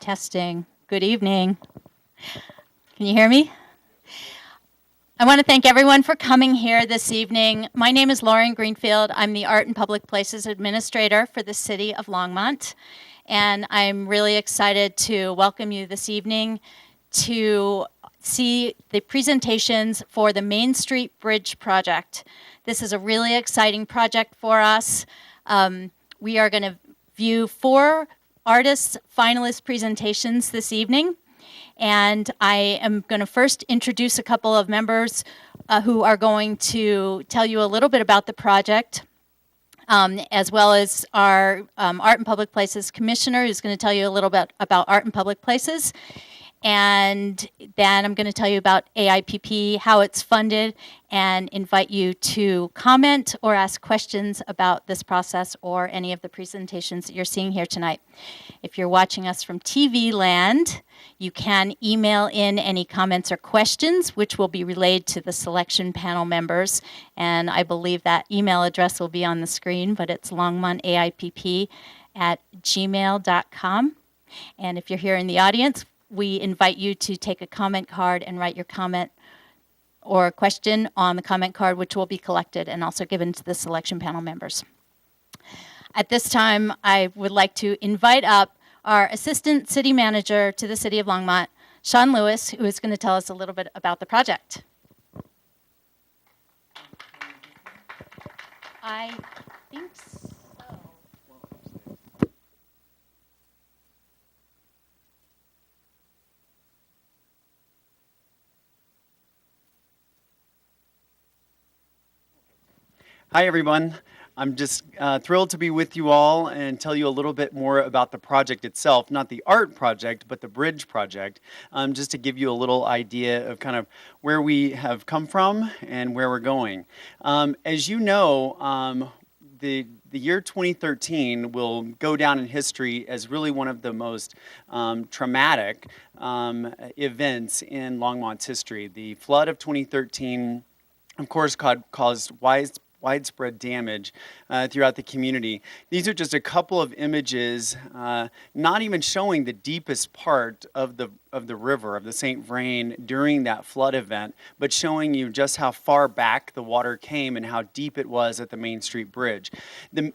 Testing. Good evening. Can you hear me? I want to thank everyone for coming here this evening. My name is Lauren Greenfield. I'm the Art and Public Places Administrator for the City of Longmont. And I'm really excited to welcome you this evening to see the presentations for the Main Street Bridge project. This is a really exciting project for us. We are going to view 4 artists' finalist presentations this evening. And I am going to first introduce a couple of members who are going to tell you a little bit about the project, as well as our Art and Public Places Commissioner, who's going to tell you a little bit about Art and Public Places. And then I'm going to tell you about AIPP, how it's funded, and invite you to comment or ask questions about this process or any of the presentations that you're seeing here tonight. If you're watching us from TV land, you can email in any comments or questions, which will be relayed to the selection panel members. And I believe that email address will be on the screen, but it's longmontaipp@gmail.com. And if you're here in the audience, we invite you to take a comment card and write your comment or question on the comment card, which will be collected and also given to the selection panel members. At this time, I would like to invite up our Assistant City Manager to the City of Longmont, Sean Lewis, who is going to tell us a little bit about the project. I think so. Hi, everyone. I'm just thrilled to be with you all and tell you a little bit more about the project itself, not the art project, but the bridge project, just to give you a little idea of kind of where we have come from and where we're going. As you know, the year 2013 will go down in history as really one of the most traumatic events in Longmont's history. The flood of 2013, of course, caused widespread damage throughout the community. These are just a couple of images, not even showing the deepest part of the river, of the St. Vrain during that flood event, but showing you just how far back the water came and how deep it was at the Main Street Bridge.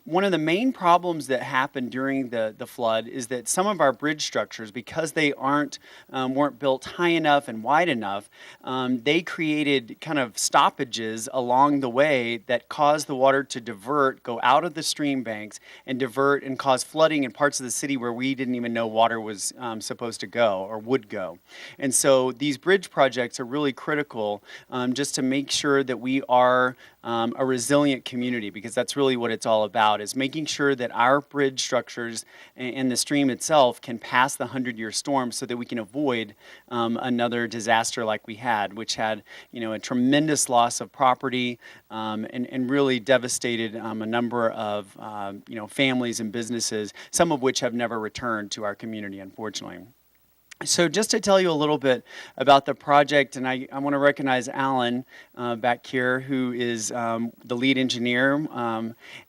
One of the main problems that happened during the flood is that some of our bridge structures, because they weren't built high enough and wide enough, they created kind of stoppages along the way that caused the water to divert, go out of the stream banks and divert and cause flooding in parts of the city where we didn't even know water was supposed to go or would go. And so these bridge projects are really critical just to make sure that we are a resilient community, because that's really what it's all about, is making sure that our bridge structures and the stream itself can pass the 100-year storm so that we can avoid another disaster like we had, which had, a tremendous loss of property and really devastated a number of, families and businesses, some of which have never returned to our community, unfortunately. So just to tell you a little bit about the project, and I want to recognize Alan back here, who is the lead engineer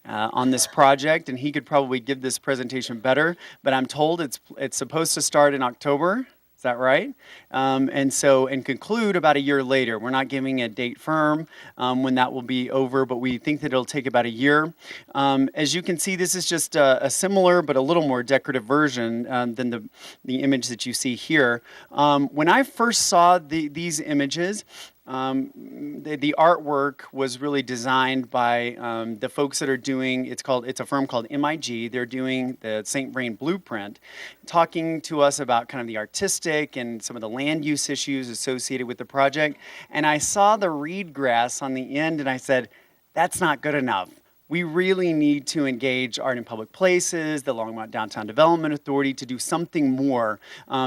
on this project, and he could probably give this presentation better, but I'm told it's supposed to start in October. Is that right? And conclude about a year later. We're not giving a date firm when that will be over, but we think that it'll take about a year. As you can see, this is just a similar but a little more decorative version than the image that you see here. When I first saw these images, the artwork was really designed by the folks that are doing, it's a firm called MIG. They're doing the St. Vrain blueprint, talking to us about kind of the artistic and some of the land use issues associated with the project. And I saw the reed grass on the end and I said, that's not good enough. We really need to engage Art and Public Places, the Longmont Downtown Development Authority, to do something more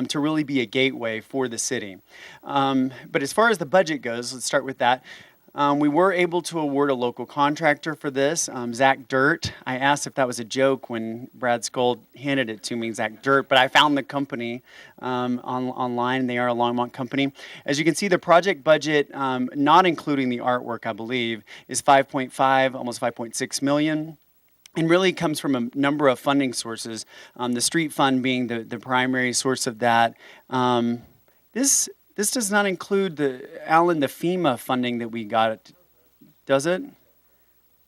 to really be a gateway for the city. But as far as the budget goes, let's start with that. We were able to award a local contractor for this, Zach Dirt. I asked if that was a joke when Brad Skold handed it to me, Zach Dirt, but I found the company online. They are a Longmont company. As you can see, the project budget, not including the artwork, I believe, is 5.5, almost 5.6 million. and really comes from a number of funding sources. The street fund being the primary source of that. This does not include the FEMA funding that we got, does it?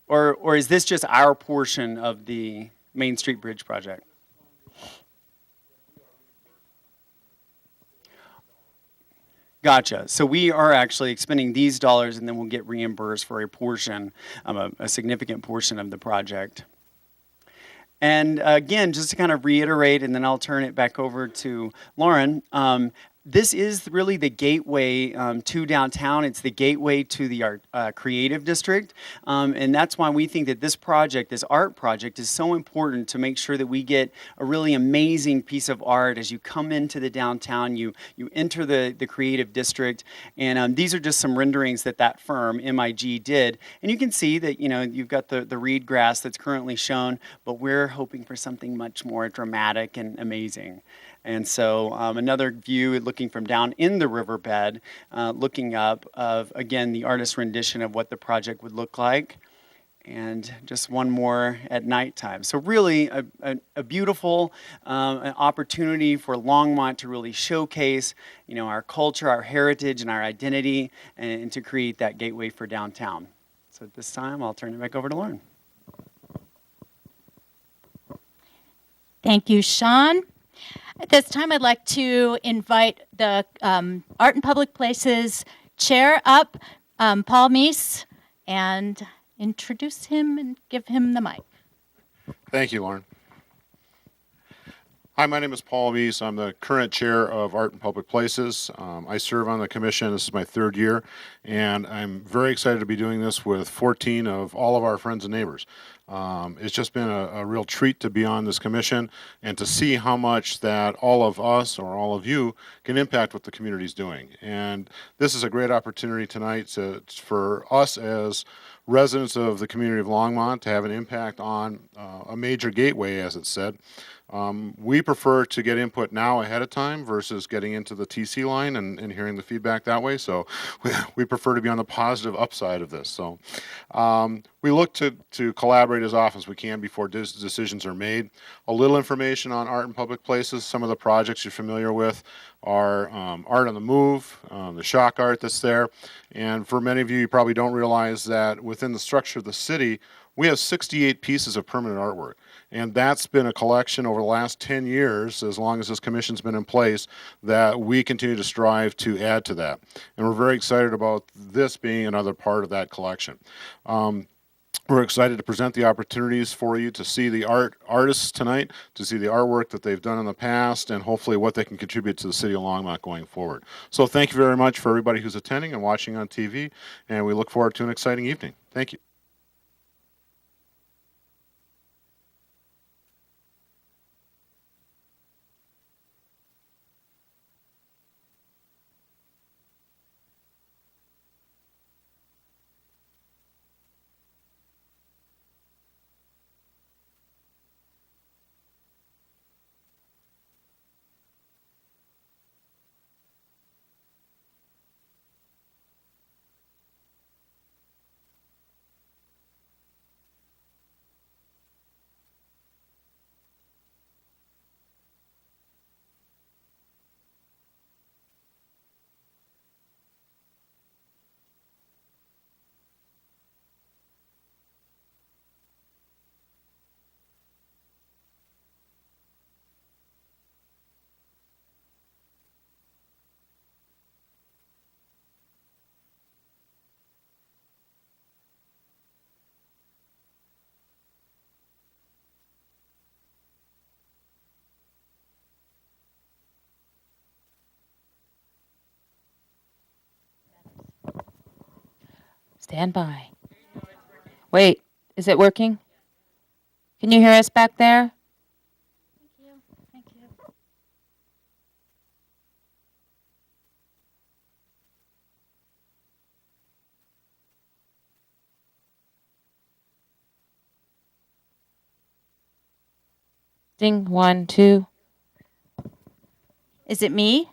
Or is this just our portion of the Main Street Bridge project? Gotcha. So we are actually expending these dollars, and then we'll get reimbursed for a portion, a significant portion of the project. And again, just to kind of reiterate, and then I'll turn it back over to Lauren. This is really the gateway to downtown. It's the gateway to the art creative district, and that's why we think that this project, this art project, is so important to make sure that we get a really amazing piece of art as you come into the downtown. You enter the creative district, and these are just some renderings that firm MIG did, and you can see that you've got the reed grass that's currently shown, but we're hoping for something much more dramatic and amazing. And so another view looking from down in the riverbed, looking up of, again, the artist's rendition of what the project would look like. And just one more at nighttime. So really a beautiful an opportunity for Longmont to really showcase our culture, our heritage, and our identity, and to create that gateway for downtown. So at this time, I'll turn it back over to Lauren. Thank you, Sean. At this time, I'd like to invite the Art and Public Places chair up, Paul Meese, and introduce him and give him the mic. Thank you, Lauren. Hi, my name is Paul Meese. I'm the current chair of Art and Public Places. I serve on the commission. This is my third year, and I'm very excited to be doing this with 14 of all of our friends and neighbors. It's just been a real treat to be on this commission and to see how much that all of us or all of you can impact what the community is doing. And this is a great opportunity tonight for us as residents of the community of Longmont to have an impact on a major gateway, as it said. We prefer to get input now ahead of time versus getting into the TC line and hearing the feedback that way. So we prefer to be on the positive upside of this. So we look to collaborate as often as we can before decisions are made. A little information on Art and Public Places. Some of the projects you're familiar with are Art on the Move, the shock art that's there. And for many of you, you probably don't realize that within the structure of the city, we have 68 pieces of permanent artwork. And that's been a collection over the last 10 years, as long as this commission's been in place, that we continue to strive to add to that. And we're very excited about this being another part of that collection. We're excited to present the opportunities for you to see the artists tonight, to see the artwork that they've done in the past, and hopefully what they can contribute to the city of Longmont going forward. So thank you very much for everybody who's attending and watching on TV, and we look forward to an exciting evening. Thank you. Stand by. Wait, is it working? Can you hear us back there? Thank you. Ding, 1, 2. Is it me?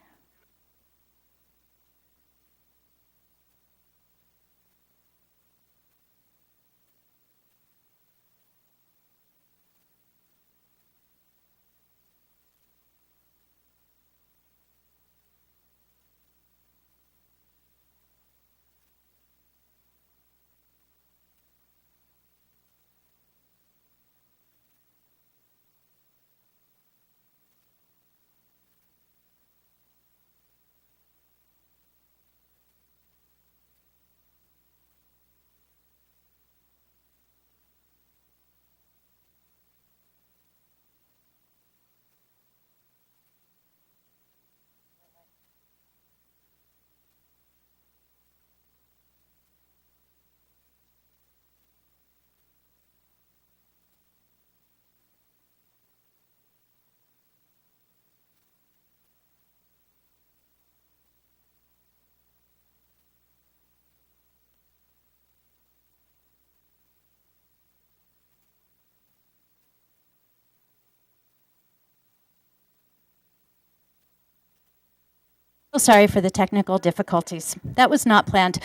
sorry for the technical difficulties. That was not planned.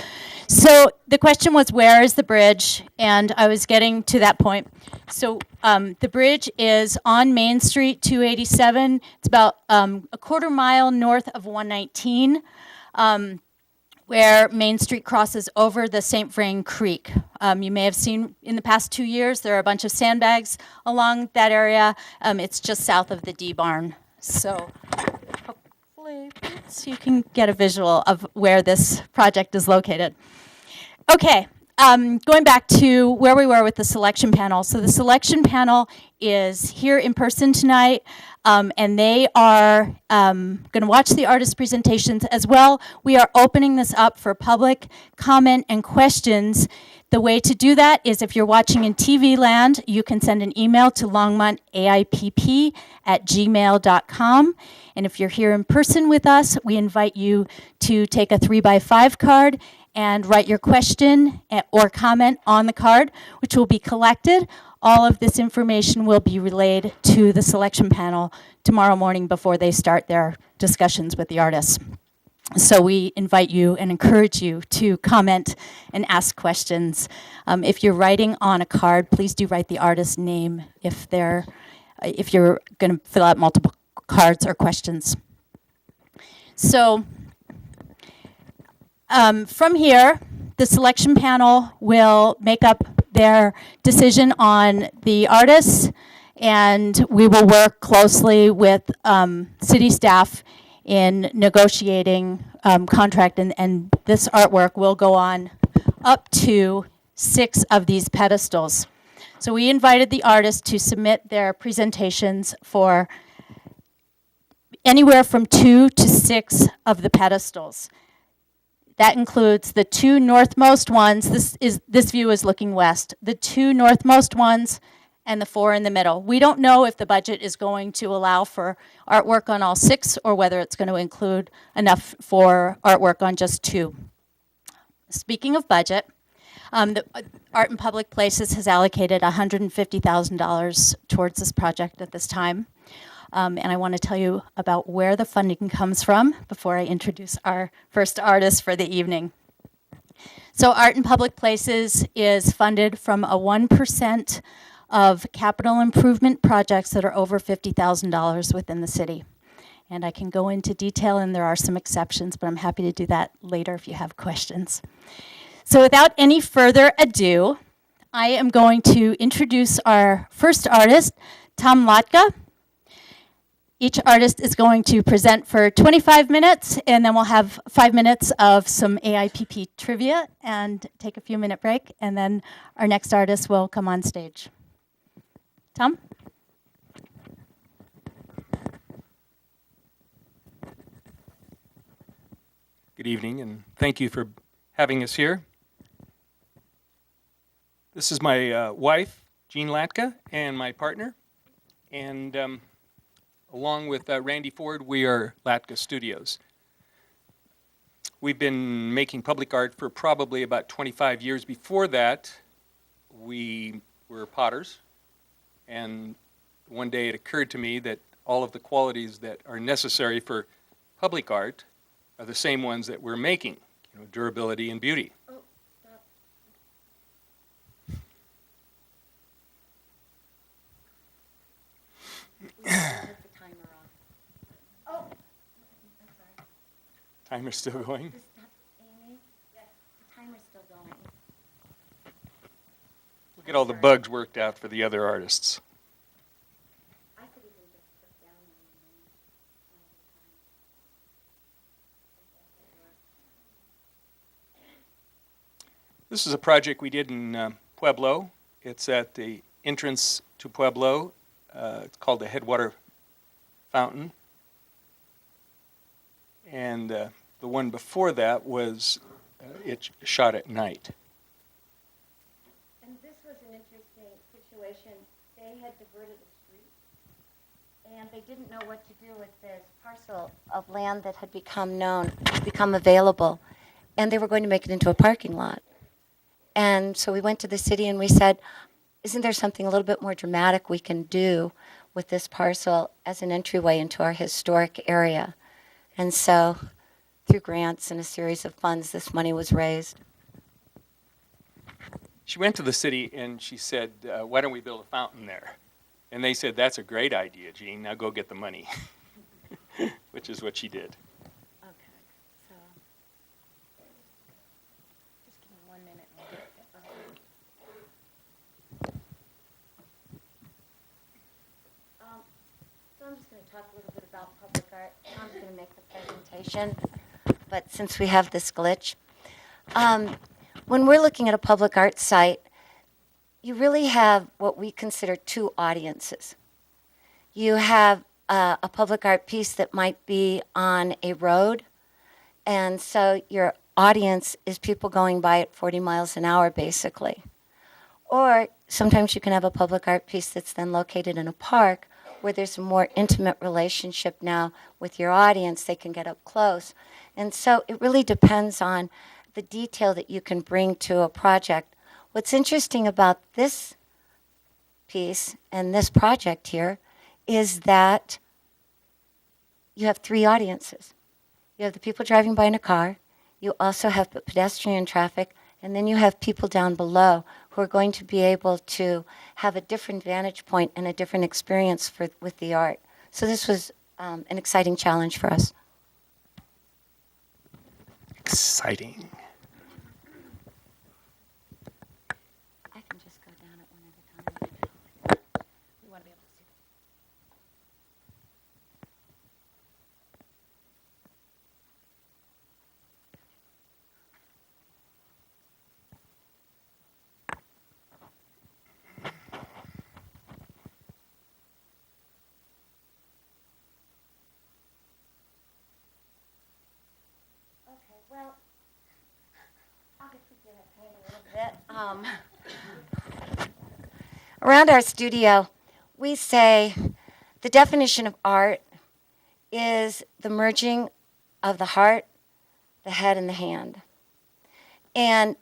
So the question was, where is the bridge? And I was getting to that point. So the bridge is on Main Street, 287. It's about a quarter mile north of 119, where Main Street crosses over the St. Vrain Creek. You may have seen in the past 2 years, there are a bunch of sandbags along that area. It's just south of the D barn. So hopefully you can get a visual of where this project is located. Okay, going back to where we were with the selection panel. So the selection panel is here in person tonight, and they are going to watch the artist presentations as well. We are opening this up for public comment and questions. The way to do that is if you're watching in TV land, you can send an email to longmontaipp@gmail.com. And if you're here in person with us, we invite you to take a 3x5 card and write your question or comment on the card, which will be collected. All of this information will be relayed to the selection panel tomorrow morning before they start their discussions with the artists. So we invite you and encourage you to comment and ask questions. If you're writing on a card, please do write the artist's name if you're going to fill out multiple cards or questions. So from here, the selection panel will make up their decision on the artists, and we will work closely with city staff in negotiating contract, and this artwork will go on up to 6 of these pedestals. So we invited the artists to submit their presentations for anywhere from 2 to 6 of the pedestals. That includes the 2 northmost ones. This view is looking west. The 2 northmost ones and the 4 in the middle. We don't know if the budget is going to allow for artwork on all 6 or whether it's going to include enough for artwork on just 2. Speaking of budget, the Art in Public Places has allocated $150,000 towards this project at this time. And I want to tell you about where the funding comes from before I introduce our first artist for the evening. So Art in Public Places is funded from a 1% of capital improvement projects that are over $50,000 within the city. And I can go into detail, and there are some exceptions, but I'm happy to do that later if you have questions. So without any further ado, I am going to introduce our first artist, Tom Latka. Each artist is going to present for 25 minutes, and then we'll have 5 minutes of some AIPP trivia and take a few minute break, and then our next artist will come on stage. Tom? Good evening, and thank you for having us here. This is my wife, Jean Latka, and my partner, and along with Randy Ford, we are Latka Studios. We've been making public art for probably about 25 years. Before that, we were potters, and one day it occurred to me that all of the qualities that are necessary for public art are the same ones that we're making, durability and beauty. Oh, stop. Timer's still going? Amy? Yes, the timer's still going. We'll get all the bugs worked out for the other artists. I could even just put down on the name. This is a project we did in Pueblo. It's at the entrance to Pueblo. It's called the Headwater Fountain. And the one before that was it shot at night. And this was an interesting situation. They had diverted a street, and they didn't know what to do with this parcel of land that had become available, and they were going to make it into a parking lot. And so we went to the city and we said, isn't there something a little bit more dramatic we can do with this parcel as an entryway into our historic area? And so through grants and a series of funds, this money was raised. She went to the city and she said, why don't we build a fountain there? And they said, that's a great idea, Gene. Now go get the money, which is what she did. Okay, so Just give me 1 minute and we'll get it. So I'm just going to talk a little bit about public art. I'm going to make the presentation, but since we have this glitch, when we're looking at a public art site, you really have what we consider two audiences. You have a public art piece that might be on a road, and so your audience is people going by at 40 miles an hour, basically. Or sometimes you can have a public art piece that's then located in a park where there's a more intimate relationship now with your audience. They can get up close. And so it really depends on the detail that you can bring to a project. What's interesting about this piece and this project here is that you have three audiences. You have the people driving by in a car, you also have pedestrian traffic, and then you have people down below who are going to be able to have a different vantage point and a different experience with the art. So this was an exciting challenge for us. Exciting. I can just go down it one at a time. We want to be able to see. Okay, well, I'll get to get a little bit. Around our studio, we say the definition of art is the merging of the heart, the head, and the hand. And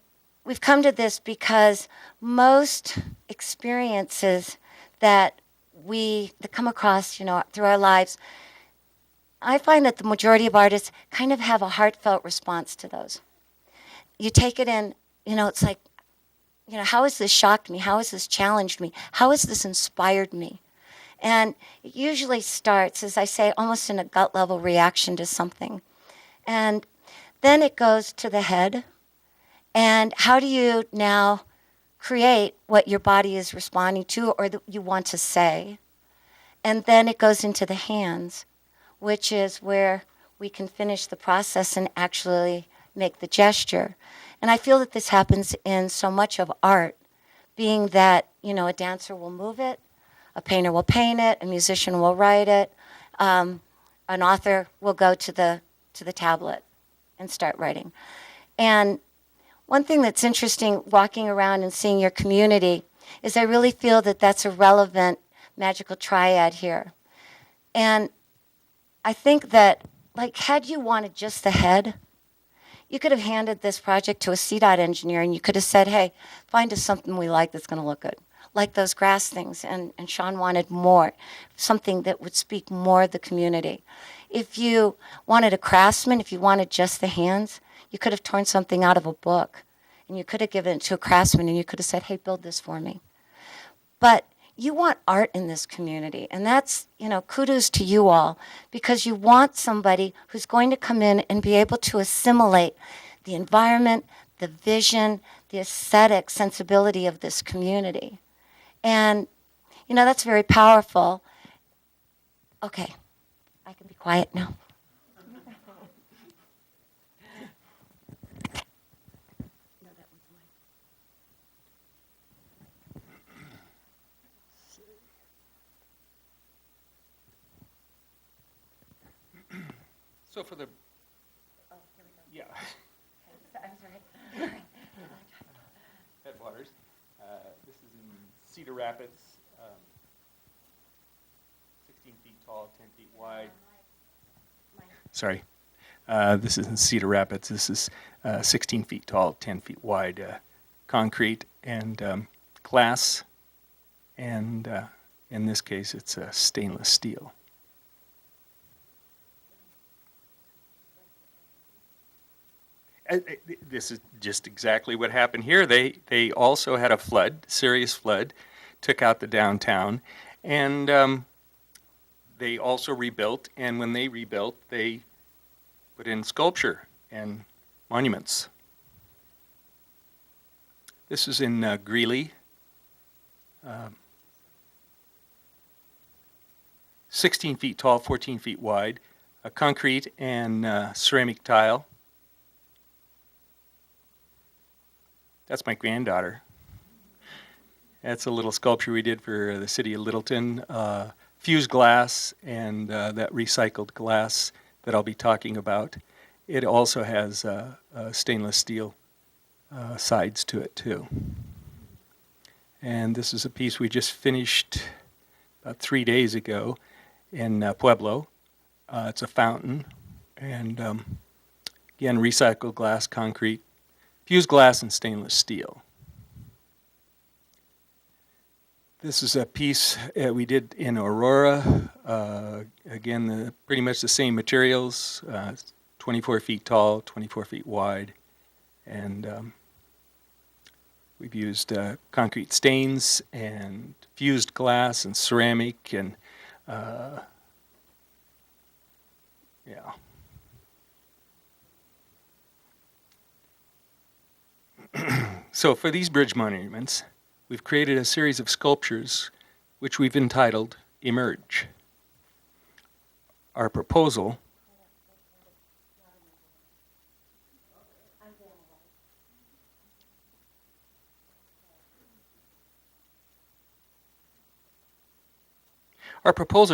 we've come to this because most experiences that come across, through our lives, I find that the majority of artists kind of have a heartfelt response to those. You take it in, it's like, how has this shocked me? How has this challenged me? How has this inspired me? And it usually starts, as I say, almost in a gut level reaction to something. And then it goes to the head. And how do you now create what your body is responding to or that you want to say? And then it goes into the hands, which is where we can finish the process and actually make the gesture. And I feel that this happens in so much of art, being that, a dancer will move it, a painter will paint it, a musician will write it, an author will go to the tablet and start writing. And one thing that's interesting walking around and seeing your community is I really feel that that's a relevant magical triad here. And I think that, had you wanted just the head, you could have handed this project to a CDOT engineer and you could have said, hey, find us something we like that's going to look good. Like those grass things, and Sean wanted more, something that would speak more of the community. If you wanted a craftsman, if you wanted just the hands, you could have torn something out of a book and you could have given it to a craftsman and you could have said, hey, build this for me. But you want art in this community, and that's, kudos to you all, because you want somebody who's going to come in and be able to assimilate the environment, the vision, the aesthetic sensibility of this community. And, that's very powerful. Okay, I can be quiet now. No, that was mine. So for the, Oh, here we go. yeah, Okay, I'm sorry. Headwaters. This is in Cedar Rapids, 16 feet tall, 10 feet wide. Sorry. This is in Cedar Rapids. This is 16 feet tall, 10 feet wide, concrete and glass, and in this case, it's stainless steel. This is just exactly what happened here. They also had a flood, serious flood, took out the downtown, and they also rebuilt. And when they rebuilt, they put in sculpture and monuments. This is in Greeley. 16 feet tall, 14 feet wide, a concrete and ceramic tile. That's my granddaughter. That's a little sculpture we did for the city of Littleton. Fused glass and that recycled glass that I'll be talking about. It also has stainless steel sides to it too. And this is a piece we just finished about 3 days ago in Pueblo. It's a fountain, and again, recycled glass, concrete, fused glass, and stainless steel. This is a piece we did in Aurora. Again, pretty much the same materials, 24 feet tall, 24 feet wide, and we've used concrete stains and fused glass and ceramic and yeah. So for these bridge monuments, we've created a series of sculptures which we've entitled Emerge. Our proposal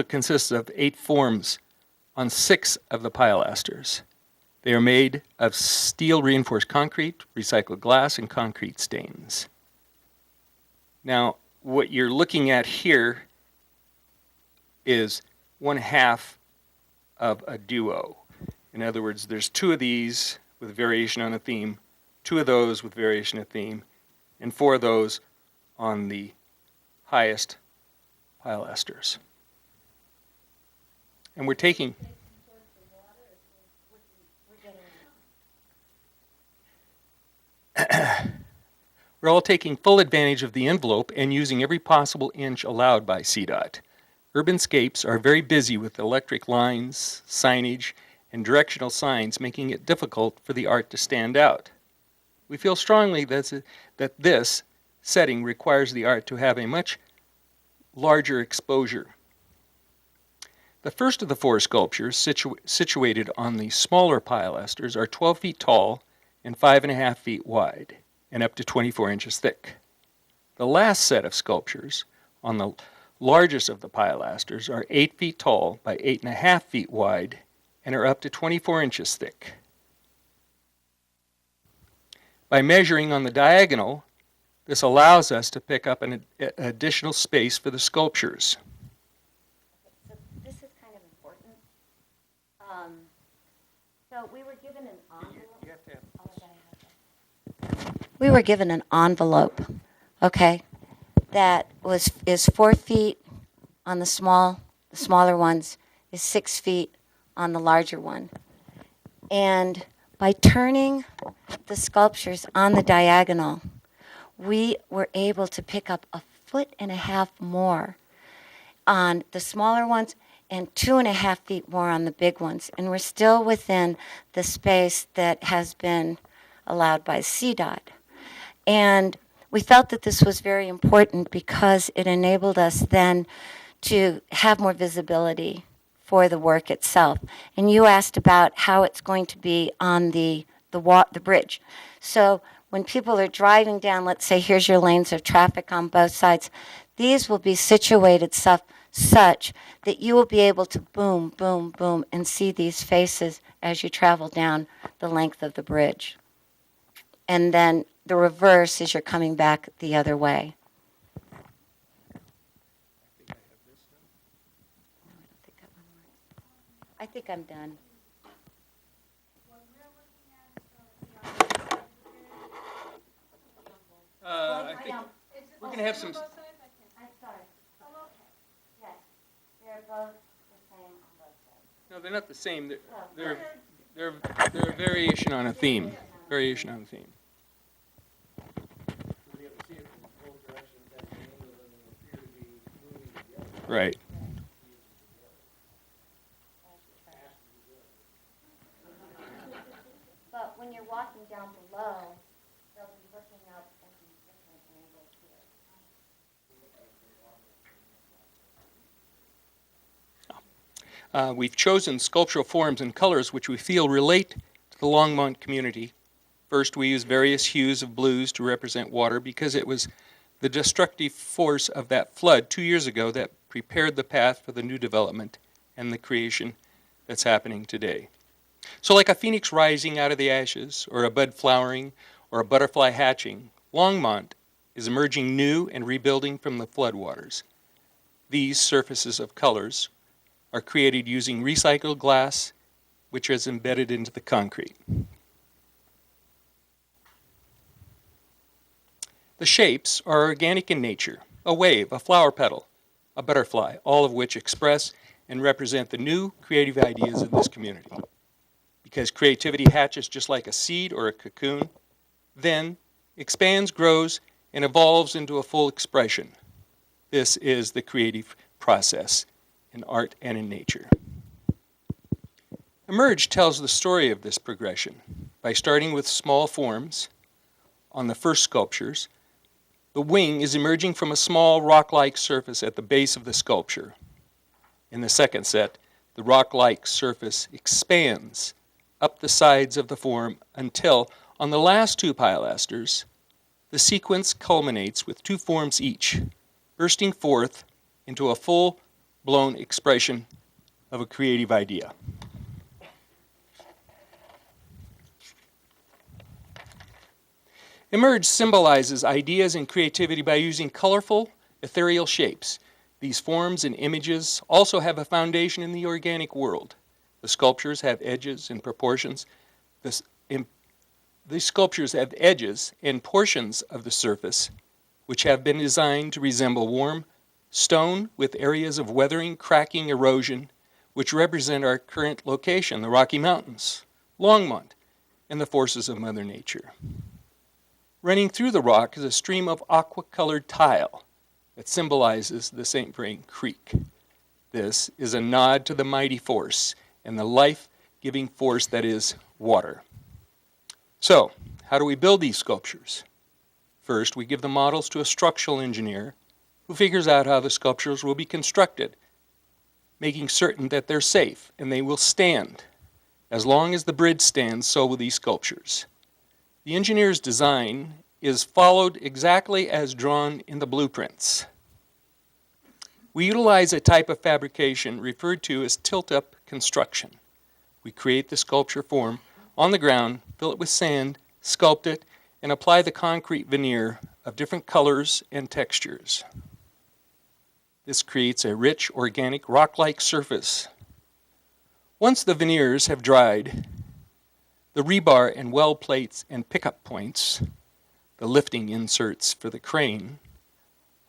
consists of 8 forms on 6 of the pilasters. They are made of steel reinforced concrete, recycled glass, and concrete stains. Now, what you're looking at here is 1/2 of a duo. In other words, there's 2 of these with variation on a theme, 2 of those with variation of theme, and 4 of those on the highest pilasters. And we're taking we're all taking full advantage of the envelope and using every possible inch allowed by CDOT. Urbanscapes are very busy with electric lines, signage, and directional signs, making it difficult for the art to stand out. We feel strongly that this setting requires the art to have a much larger exposure. The first of the 4 sculptures situated on the smaller pilasters are 12 feet tall and 5.5 feet wide and up to 24 inches thick. The last set of sculptures on the largest of the pilasters are 8 feet tall by 8.5 feet wide and are up to 24 inches thick. By measuring on the diagonal, this allows us to pick up an additional space for the sculptures. So this is kind of important. So we were given an envelope. We were given an envelope, okay, that is 4 feet on the smaller ones, is 6 feet on the larger one. And by turning the sculptures on the diagonal, we were able to pick up 1.5 feet more on the smaller ones and 2.5 feet more on the big ones. And we're still within the space that has been allowed by CDOT. And we felt that this was very important because it enabled us then to have more visibility for the work itself. And you asked about how it's going to be on the bridge. So when people are driving down, let's say here's your lanes of traffic on both sides, these will be situated such that you will be able to boom, boom, boom, and see these faces as you travel down the length of the bridge. And then the reverse is you're coming back the other way. I think I'm done. I think we're going to have some. I'm sorry. Yes, they're both the same on both sides. No, they're not the same. They're a variation on a theme. variation on the theme. Right. But when you're walking down below, they'll be looking up at these different angles here. We've chosen sculptural forms and colors which we feel relate to the Longmont community. First, we use various hues of blues to represent water because it was the destructive force of that flood 2 years ago that prepared the path for the new development and the creation that's happening today. So like a phoenix rising out of the ashes, or a bud flowering, or a butterfly hatching, Longmont is emerging new and rebuilding from the floodwaters. These surfaces of colors are created using recycled glass, which is embedded into the concrete. The shapes are organic in nature: a wave, a flower petal, a butterfly, all of which express and represent the new creative ideas of this community. Because creativity hatches just like a seed or a cocoon, then expands, grows, and evolves into a full expression. This is the creative process in art and in nature. Emerge tells the story of this progression by starting with small forms. On the first sculptures, the wing is emerging from a small rock-like surface at the base of the sculpture. In the second set, the rock-like surface expands up the sides of the form until, on the last two pilasters, the sequence culminates with two forms each, bursting forth into a full-blown expression of a creative idea. Emerge symbolizes ideas and creativity by using colorful, ethereal shapes. These forms and images also have a foundation in the organic world. The sculptures have edges and proportions. These sculptures have edges and portions of the surface which have been designed to resemble warm stone with areas of weathering, cracking, erosion, which represent our current location, the Rocky Mountains, Longmont, and the forces of Mother Nature. Running through the rock is a stream of aqua-colored tile that symbolizes the St. Vrain Creek. This is a nod to the mighty force and the life-giving force that is water. So, how do we build these sculptures? First, we give the models to a structural engineer who figures out how the sculptures will be constructed, making certain that they're safe and they will stand. As long as the bridge stands, so will these sculptures. The engineer's design is followed exactly as drawn in the blueprints. We utilize a type of fabrication referred to as tilt-up construction. We create the sculpture form on the ground, fill it with sand, sculpt it, and apply the concrete veneer of different colors and textures. This creates a rich, organic, rock-like surface. Once the veneers have dried, the rebar and weld plates and pickup points, the lifting inserts for the crane,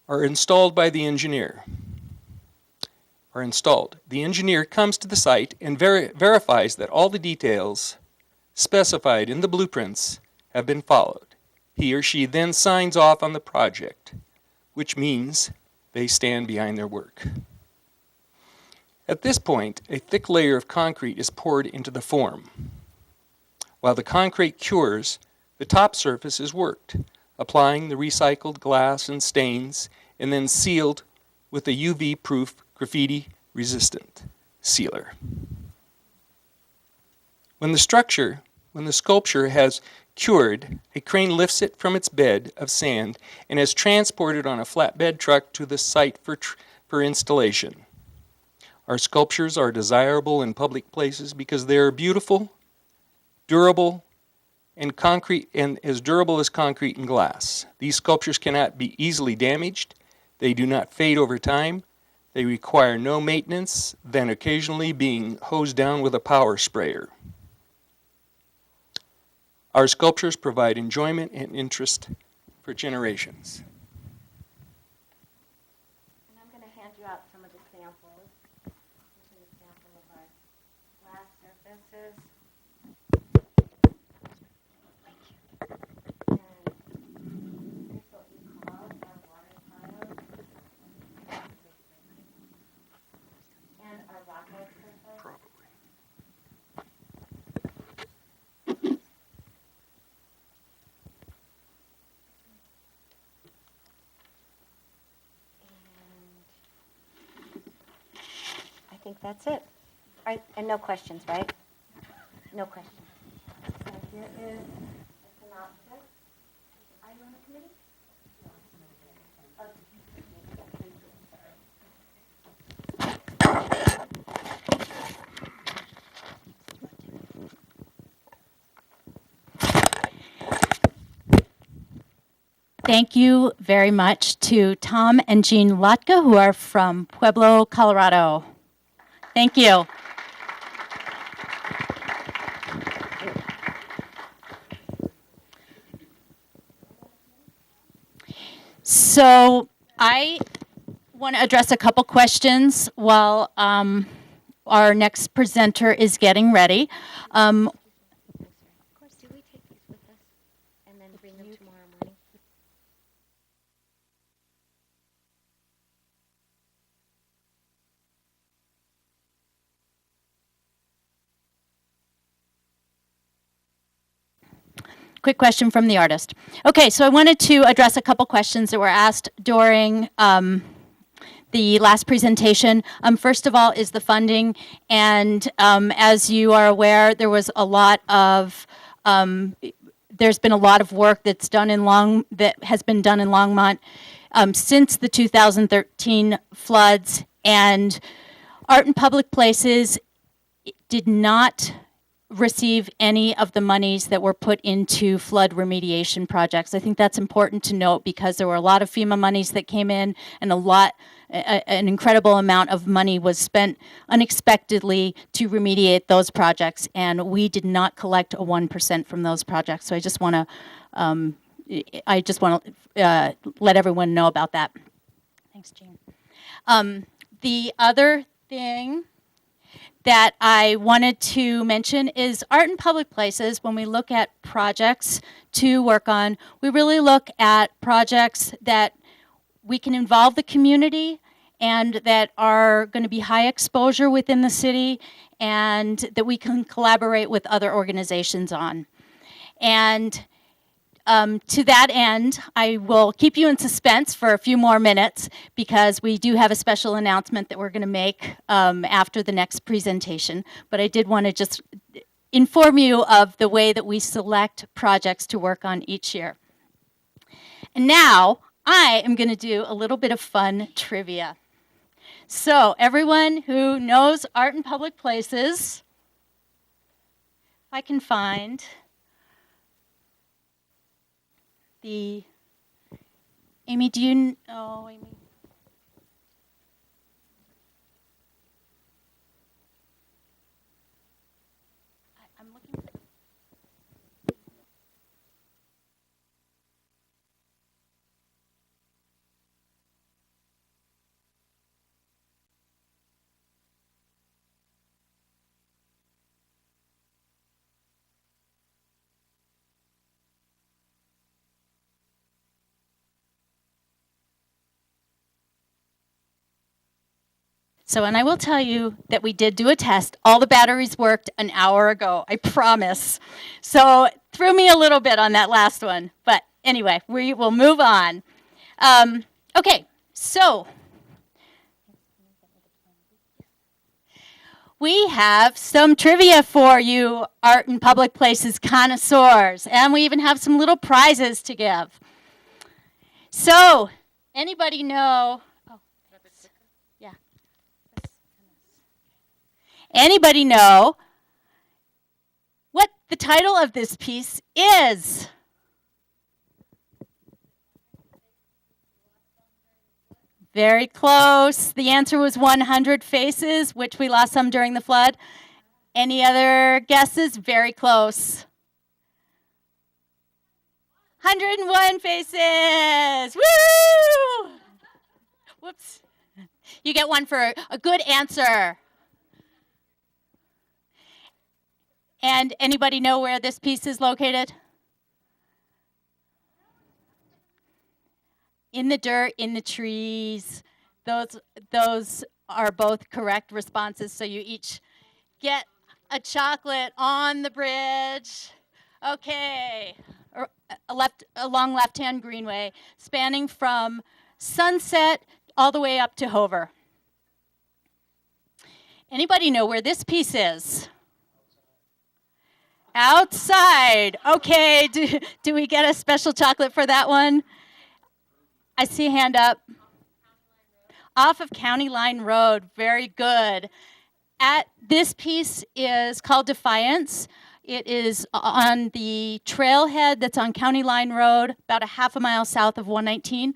are installed by the engineer. The engineer comes to the site and verifies that all the details specified in the blueprints have been followed. He or she then signs off on the project, which means they stand behind their work. At this point, a thick layer of concrete is poured into the form. While the concrete cures, the top surface is worked, applying the recycled glass and stains, and then sealed with a UV-proof graffiti-resistant sealer. When the sculpture has cured, a crane lifts it from its bed of sand and is transported on a flatbed truck to the site for installation. Our sculptures are desirable in public places because they are beautiful, durable, and as durable as concrete and glass. These sculptures cannot be easily damaged. They do not fade over time. They require no maintenance than occasionally being hosed down with a power sprayer. Our sculptures provide enjoyment and interest for generations. And I'm going to hand you out some of the samples. Here's an example of our glass surfaces. think that's it. And no questions, right? No questions. So here is a synopsis. Are you on the committee? Thank you very much to Tom and Jean Lotka, who are from Pueblo, Colorado. Thank you. So I want to address a couple questions while our next presenter is getting ready. Of course, do we take these with us and then bring them tomorrow morning? Quick question from the artist. Okay, so I wanted to address a couple questions that were asked during the last presentation. First of all is the funding, and as you are aware, there was a lot of there's been a lot of work that has been done in Longmont since the 2013 floods, and Art in Public Places did not receive any of the monies that were put into flood remediation projects. I think that's important to note because there were a lot of FEMA monies that came in, and an incredible amount of money was spent unexpectedly to remediate those projects, and we did not collect a 1% from those projects. So I just want to let everyone know about that. Thanks, Jean. The other thing that I wanted to mention is Art in Public Places. When we look at projects to work on, we really look at projects that we can involve the community and that are going to be high exposure within the city and that we can collaborate with other organizations on. And to that end, I will keep you in suspense for a few more minutes because we do have a special announcement that we're going to make after the next presentation. But I did want to just inform you of the way that we select projects to work on each year. And now I am going to do a little bit of fun trivia. So everyone who knows Art in Public Places, if I can find the Amy, do you know? Amy? I'm looking for. So, and I will tell you that we did do a test. All the batteries worked an hour ago, I promise. So, it threw me a little bit on that last one. But anyway, we will move on. Okay, so we have some trivia for you, Art in Public Places connoisseurs, and we even have some little prizes to give. So, anybody know? Yeah. Anybody know what the title of this piece is? Very close. The answer was 100 Faces, which we lost some during the flood. Any other guesses? Very close. 101 Faces! Woo! Whoops. You get one for a good answer. And anybody know where this piece is located? In the dirt, in the trees. Those are both correct responses. So you each get a chocolate on the bridge. Okay. Along left-hand greenway, spanning from Sunset all the way up to Hover. Anybody know where this piece is? Outside. Okay, do we get a special chocolate for that one? I see a hand up. Off of County Line Road. Very good. This piece is called Defiance. It is on the trailhead that's on County Line Road, about a half a mile south of 119.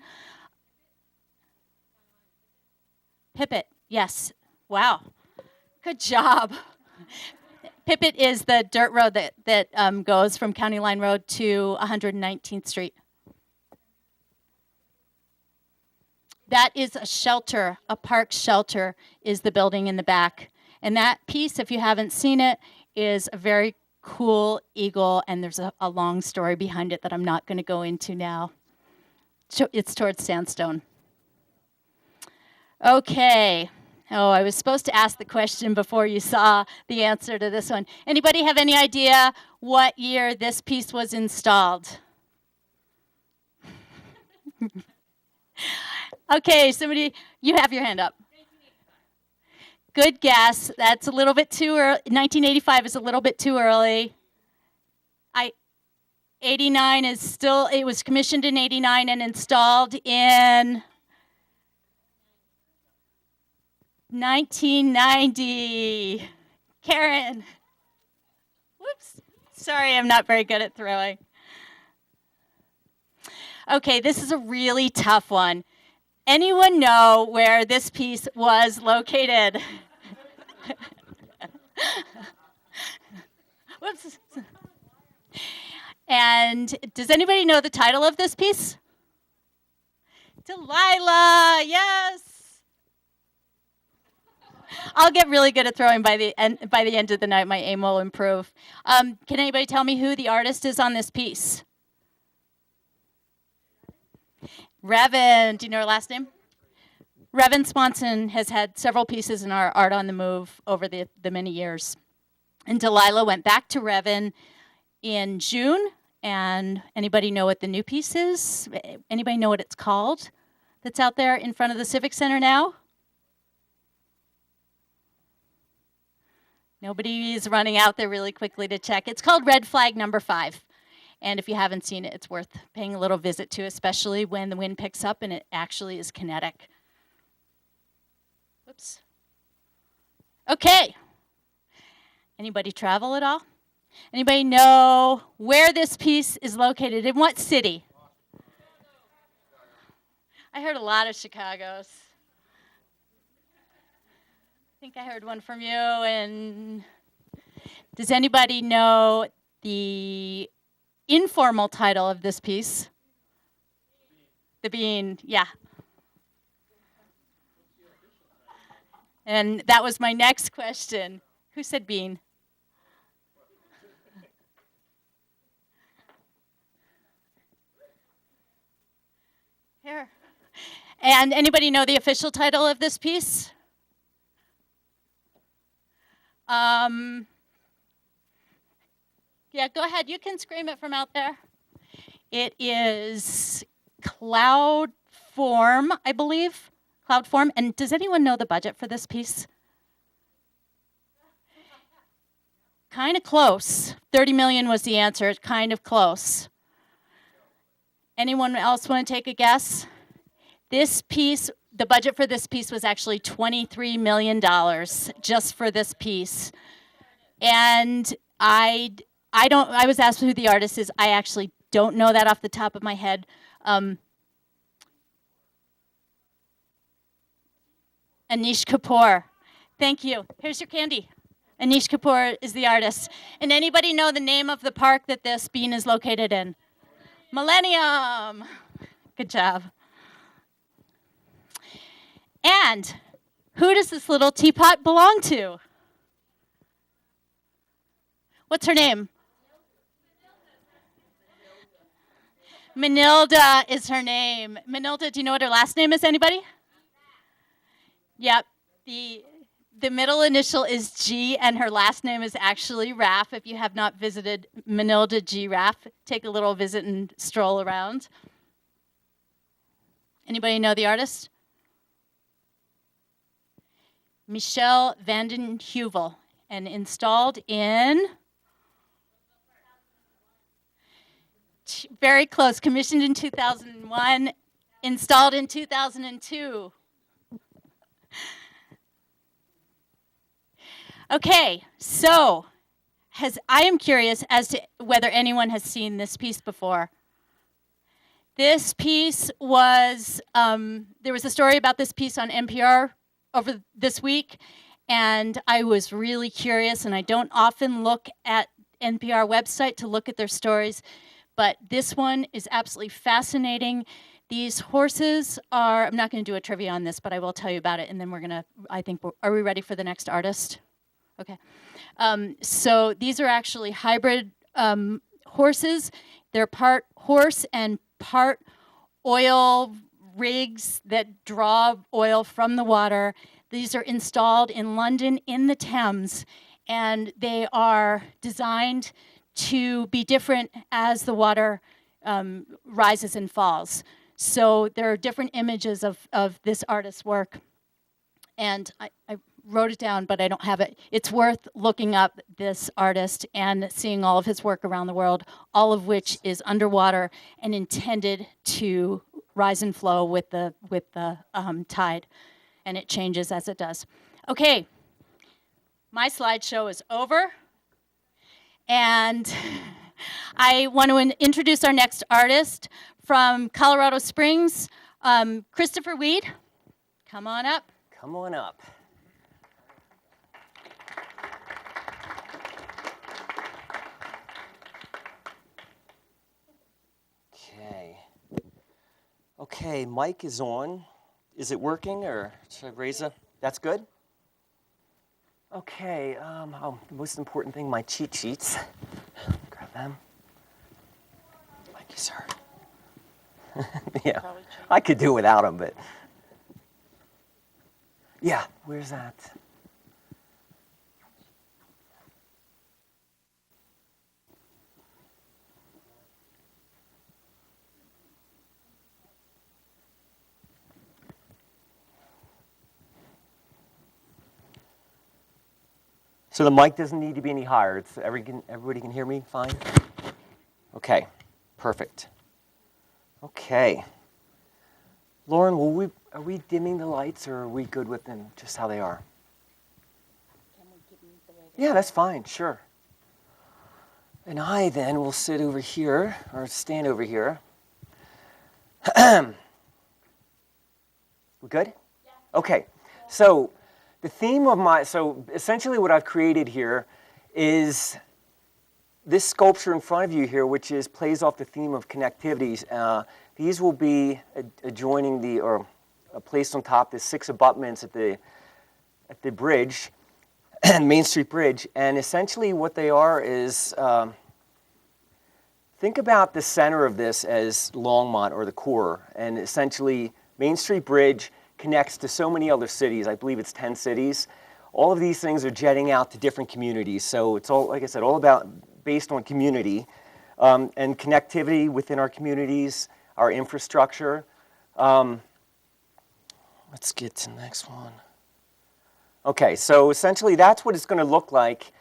Pippet, yes. Wow. Good job. Pippet is the dirt road that goes from County Line Road to 119th Street. That is a shelter, a park shelter is the building in the back. And that piece, if you haven't seen it, is a very cool eagle, and there's a long story behind it that I'm not going to go into now. It's towards Sandstone. Okay. Oh, I was supposed to ask the question before you saw the answer to this one. Anybody have any idea what year this piece was installed? Okay, somebody, you have your hand up. Good guess. That's a little bit too early. 1985 is a little bit too early. 89 is still, it was commissioned in 89 and installed in 1990. Karen. Whoops. Sorry, I'm not very good at throwing. Okay, this is a really tough one. Anyone know where this piece was located? Whoops. And does anybody know the title of this piece? Delilah, yes. I'll get really good at throwing by the end of the night. My aim will improve. Can anybody tell me who the artist is on this piece? Revan, do you know her last name? Revan Swanson has had several pieces in our Art on the Move over the many years. And Delilah went back to Revan in June. And anybody know what the new piece is? Anybody know what it's called that's out there in front of the Civic Center now? Nobody is running out there really quickly to check. It's called Red Flag Number 5. And if you haven't seen it, it's worth paying a little visit to, especially when the wind picks up and it actually is kinetic. Whoops. Okay. Anybody travel at all? Anybody know where this piece is located? In what city? I heard a lot of Chicago's. I think I heard one from you. And does anybody know the informal title of this piece? The Bean, yeah. And that was my next question. Who said Bean? Here. And anybody know the official title of this piece? Yeah, go ahead. You can scream it from out there. It is Cloud Form, I believe. Cloud Form. And does anyone know the budget for this piece? Kind of close. 30 million was the answer. Kind of close. Anyone else want to take a guess? This piece, the budget for this piece was actually $23 million just for this piece. And I was asked who the artist is. I actually don't know that off the top of my head. Anish Kapoor. Thank you. Here's your candy. Anish Kapoor is the artist. And anybody know the name of the park that this bean is located in? Millennium. Good job. And who does this little teapot belong to? What's her name? Manilda is her name. Manilda, do you know what her last name is, anybody? Yep. The middle initial is G, and her last name is actually Raff. If you have not visited Manilda G. Raff, take a little visit and stroll around. Anybody know the artist? Michelle Vanden Heuvel, and installed in, very close, commissioned in 2001, installed in 2002. Okay, so I am curious as to whether anyone has seen this piece before. This piece was, there was a story about this piece on NPR over this week, and I was really curious, and I don't often look at NPR website to look at their stories, but this one is absolutely fascinating. These horses are, I'm not going to do a trivia on this, but I will tell you about it, and then we're going to, are we ready for the next artist? Okay. So these are actually hybrid horses. They're part horse and part oil rigs that draw oil from the water. These are installed in London in the Thames, and they are designed to be different as the water rises and falls. So there are different images of this artist's work. And I wrote it down, but I don't have it. It's worth looking up this artist and seeing all of his work around the world, all of which is underwater and intended to rise and flow with the tide, and it changes as it does. Okay, my slideshow is over, and I want to introduce our next artist from Colorado Springs, Christopher Weed. Come on up. Come on up. Okay, mic is on. Is it working, or should I raise it? That's good? Okay, the most important thing, my cheat sheets. Grab them. Thank you, sir. Yeah, I could do without them, but... Yeah, where's that? So the mic doesn't need to be any higher. It's everybody can hear me fine? Okay, perfect. Okay. Lauren, are we dimming the lights, or are we good with them just how they are? Can we give them the way they Yeah, that's fine, sure. And I then will sit over here, or stand over here. We good? Yeah. Okay, so the theme of so essentially what I've created here is this sculpture in front of you here, which plays off the theme of connectivities. These will be adjoining or placed on top the 6 abutments at the bridge, Main Street Bridge. And essentially what they are is, think about the center of this as Longmont, or the core. And essentially Main Street Bridge connects to so many other cities. I believe it's 10 cities. All of these things are jetting out to different communities. So it's all, like I said, all based on community and connectivity within our communities, our infrastructure. Let's get to the next one. Okay, so essentially that's what it's going to look like.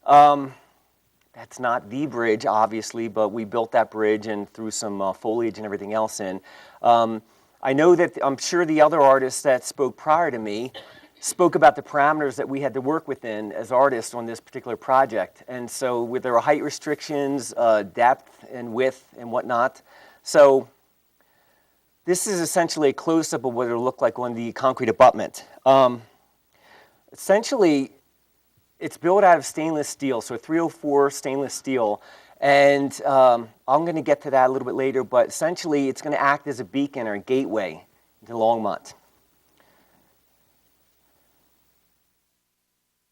That's not the bridge, obviously, but we built that bridge and threw some foliage and everything else in. I know that I'm sure the other artists that spoke prior to me spoke about the parameters that we had to work within as artists on this particular project. And so there were height restrictions, depth and width and whatnot. So this is essentially a close-up of what it'll look like on the concrete abutment. Essentially, it's built out of stainless steel, so 304 stainless steel. And I'm going to get to that a little bit later, but essentially it's going to act as a beacon or a gateway to Longmont.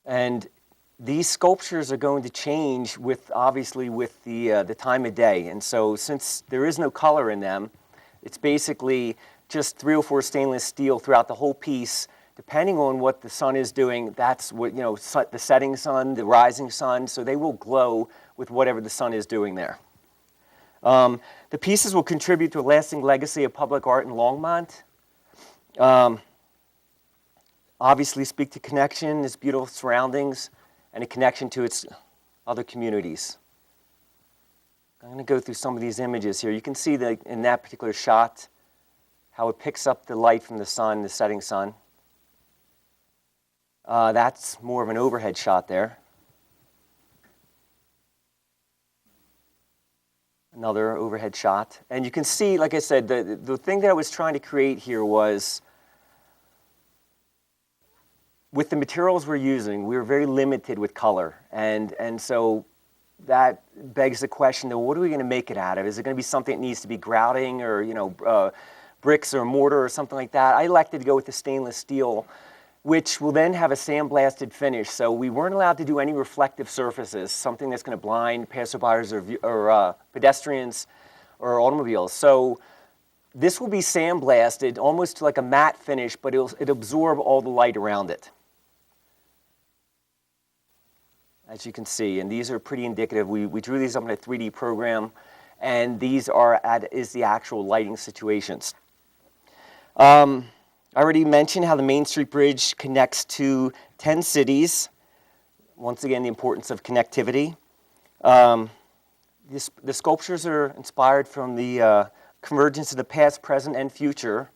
And these sculptures are going to change obviously with the time of day. And so since there is no color in them, it's basically just 304 stainless steel throughout the whole piece. Depending on what the sun is doing, that's what, the setting sun, the rising sun, so they will glow with whatever the sun is doing there. The pieces will contribute to a lasting legacy of public art in Longmont. obviously speak to connection, its beautiful surroundings, and a connection to its other communities. I'm going to go through some of these images here. You can see that in that particular shot, how it picks up the light from the sun, the setting sun. That's more of an overhead shot there. Another overhead shot. And you can see, like I said, the thing that I was trying to create here was, with the materials we're using, we were very limited with color. And so that begs the question, though, what are we going to make it out of? Is it going to be something that needs to be grouting or, bricks or mortar or something like that? I elected to go with the stainless steel, which will then have a sandblasted finish. So we weren't allowed to do any reflective surfaces, something that's going to blind passerbyers or pedestrians or automobiles. So this will be sandblasted almost to like a matte finish, but it'll absorb all the light around it, as you can see. And these are pretty indicative. We drew these up in a 3D program, and these is the actual lighting situations. I already mentioned how the Main Street Bridge connects to 10 cities. Once again, the importance of connectivity. The sculptures are inspired from the convergence of the past, present, and future,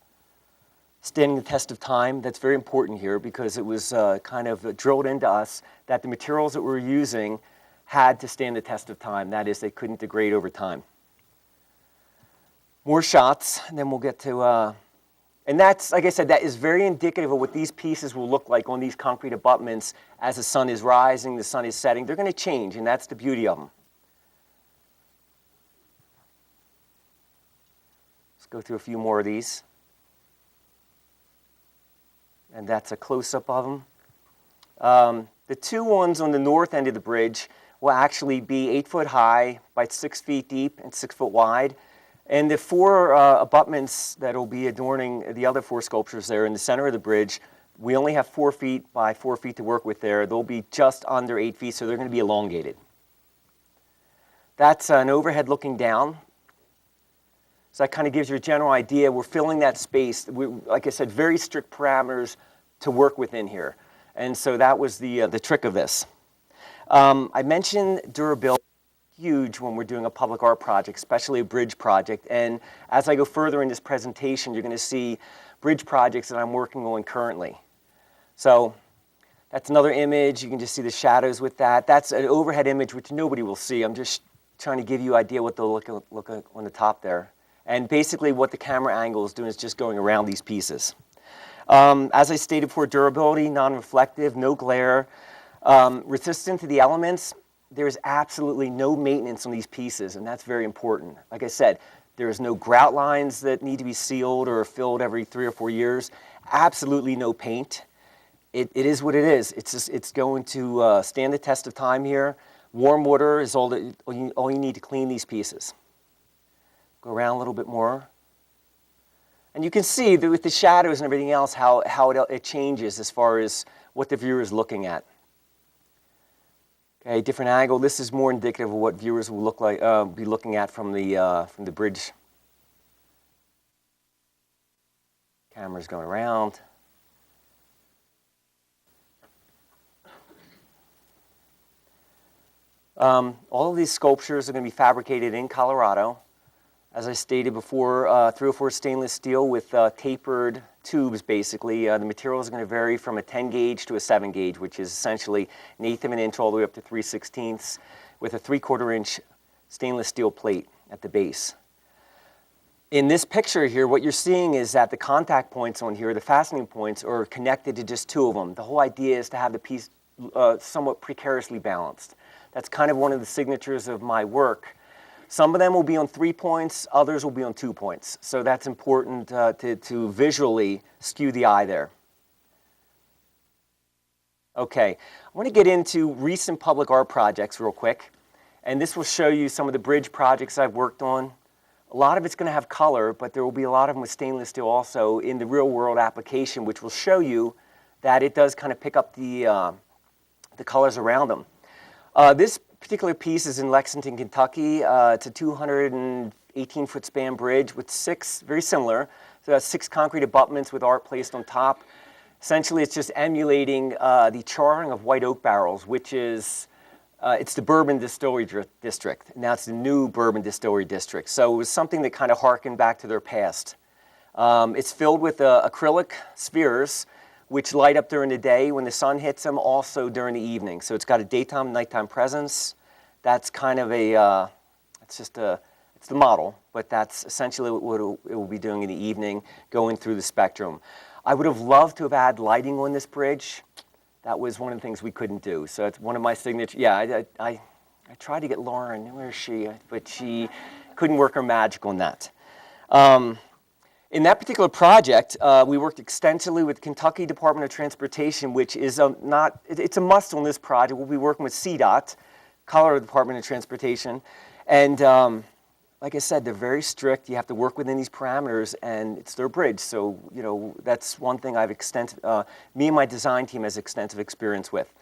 standing the test of time. That's very important here because it was kind of drilled into us that the materials that we're using had to stand the test of time. That is, they couldn't degrade over time. More shots, and then we'll get to... And that's, like I said, that is very indicative of what these pieces will look like on these concrete abutments as the sun is rising, the sun is setting. They're going to change, and that's the beauty of them. Let's go through a few more of these. And that's a close-up of them. The two ones on the north end of the bridge will actually be 8 foot high by 6 feet deep and 6 foot wide. And the four abutments that will be adorning the other four sculptures there in the center of the bridge, we only have 4 feet by 4 feet to work with there. They'll be just under 8 feet, so they're going to be elongated. That's an overhead looking down. So that kind of gives you a general idea. We're filling that space. Like I said, very strict parameters to work within here. And so that was the trick of this. I mentioned durability. Huge when we're doing a public art project, especially a bridge project. And as I go further in this presentation, you're going to see bridge projects that I'm working on currently. So that's another image. You can just see the shadows with that. That's an overhead image which nobody will see. I'm just trying to give you an idea what they'll look like on the top there. And basically what the camera angle is doing is just going around these pieces. As I stated before, durability, non-reflective, no glare, resistant to the elements. There's absolutely no maintenance on these pieces, and that's very important. Like I said, there's no grout lines that need to be sealed or filled every 3 or 4 years. Absolutely no paint. It is what it is. It's going to stand the test of time here. Warm water is all you need to clean these pieces. Go around a little bit more. And you can see that with the shadows and everything else how it changes as far as what the viewer is looking at. Okay, different angle. This is more indicative of what viewers will look like, be looking at from the bridge. Camera's going around. All of these sculptures are going to be fabricated in Colorado. As I stated before, 304 stainless steel with tapered tubes, basically. The materials are going to vary from a 10 gauge to a 7 gauge, which is essentially 1/8 of an inch all the way up to 3/16 with a 3/4 inch stainless steel plate at the base. In this picture here, what you're seeing is that the contact points on here, the fastening points, are connected to just 2 of them. The whole idea is to have the piece somewhat precariously balanced. That's kind of one of the signatures of my work. Some of them will be on 3 points, others will be on 2 points. So that's important to visually skew the eye there. Okay, I want to get into recent public art projects real quick. And this will show you some of the bridge projects I've worked on. A lot of it's going to have color, but there will be a lot of them with stainless steel also in the real world application, which will show you that it does kind of pick up the colors around them. This particular piece is in Lexington, Kentucky. It's a 218-foot span bridge with 6, very similar, so 6 concrete abutments with art placed on top. Essentially, it's just emulating the charring of white oak barrels, which is, it's the bourbon distillery district. Now it's the new bourbon distillery district. So it was something that kind of harkened back to their past. It's filled with acrylic spheres, which light up during the day when the sun hits them, also during the evening. So it's got a daytime, nighttime presence. That's kind of a, it's the model, but that's essentially what it will be doing in the evening, going through the spectrum. I would have loved to have had lighting on this bridge. That was one of the things we couldn't do. So it's one of my signature. Yeah, I tried to get Lauren. Where is she? But she couldn't work her magic on that. In that particular project, we worked extensively with Kentucky Department of Transportation, which is it's a must on this project. We'll be working with CDOT, Colorado Department of Transportation, and like I said, they're very strict. You have to work within these parameters, and it's their bridge. So, you know, that's one thing me and my design team has extensive experience with.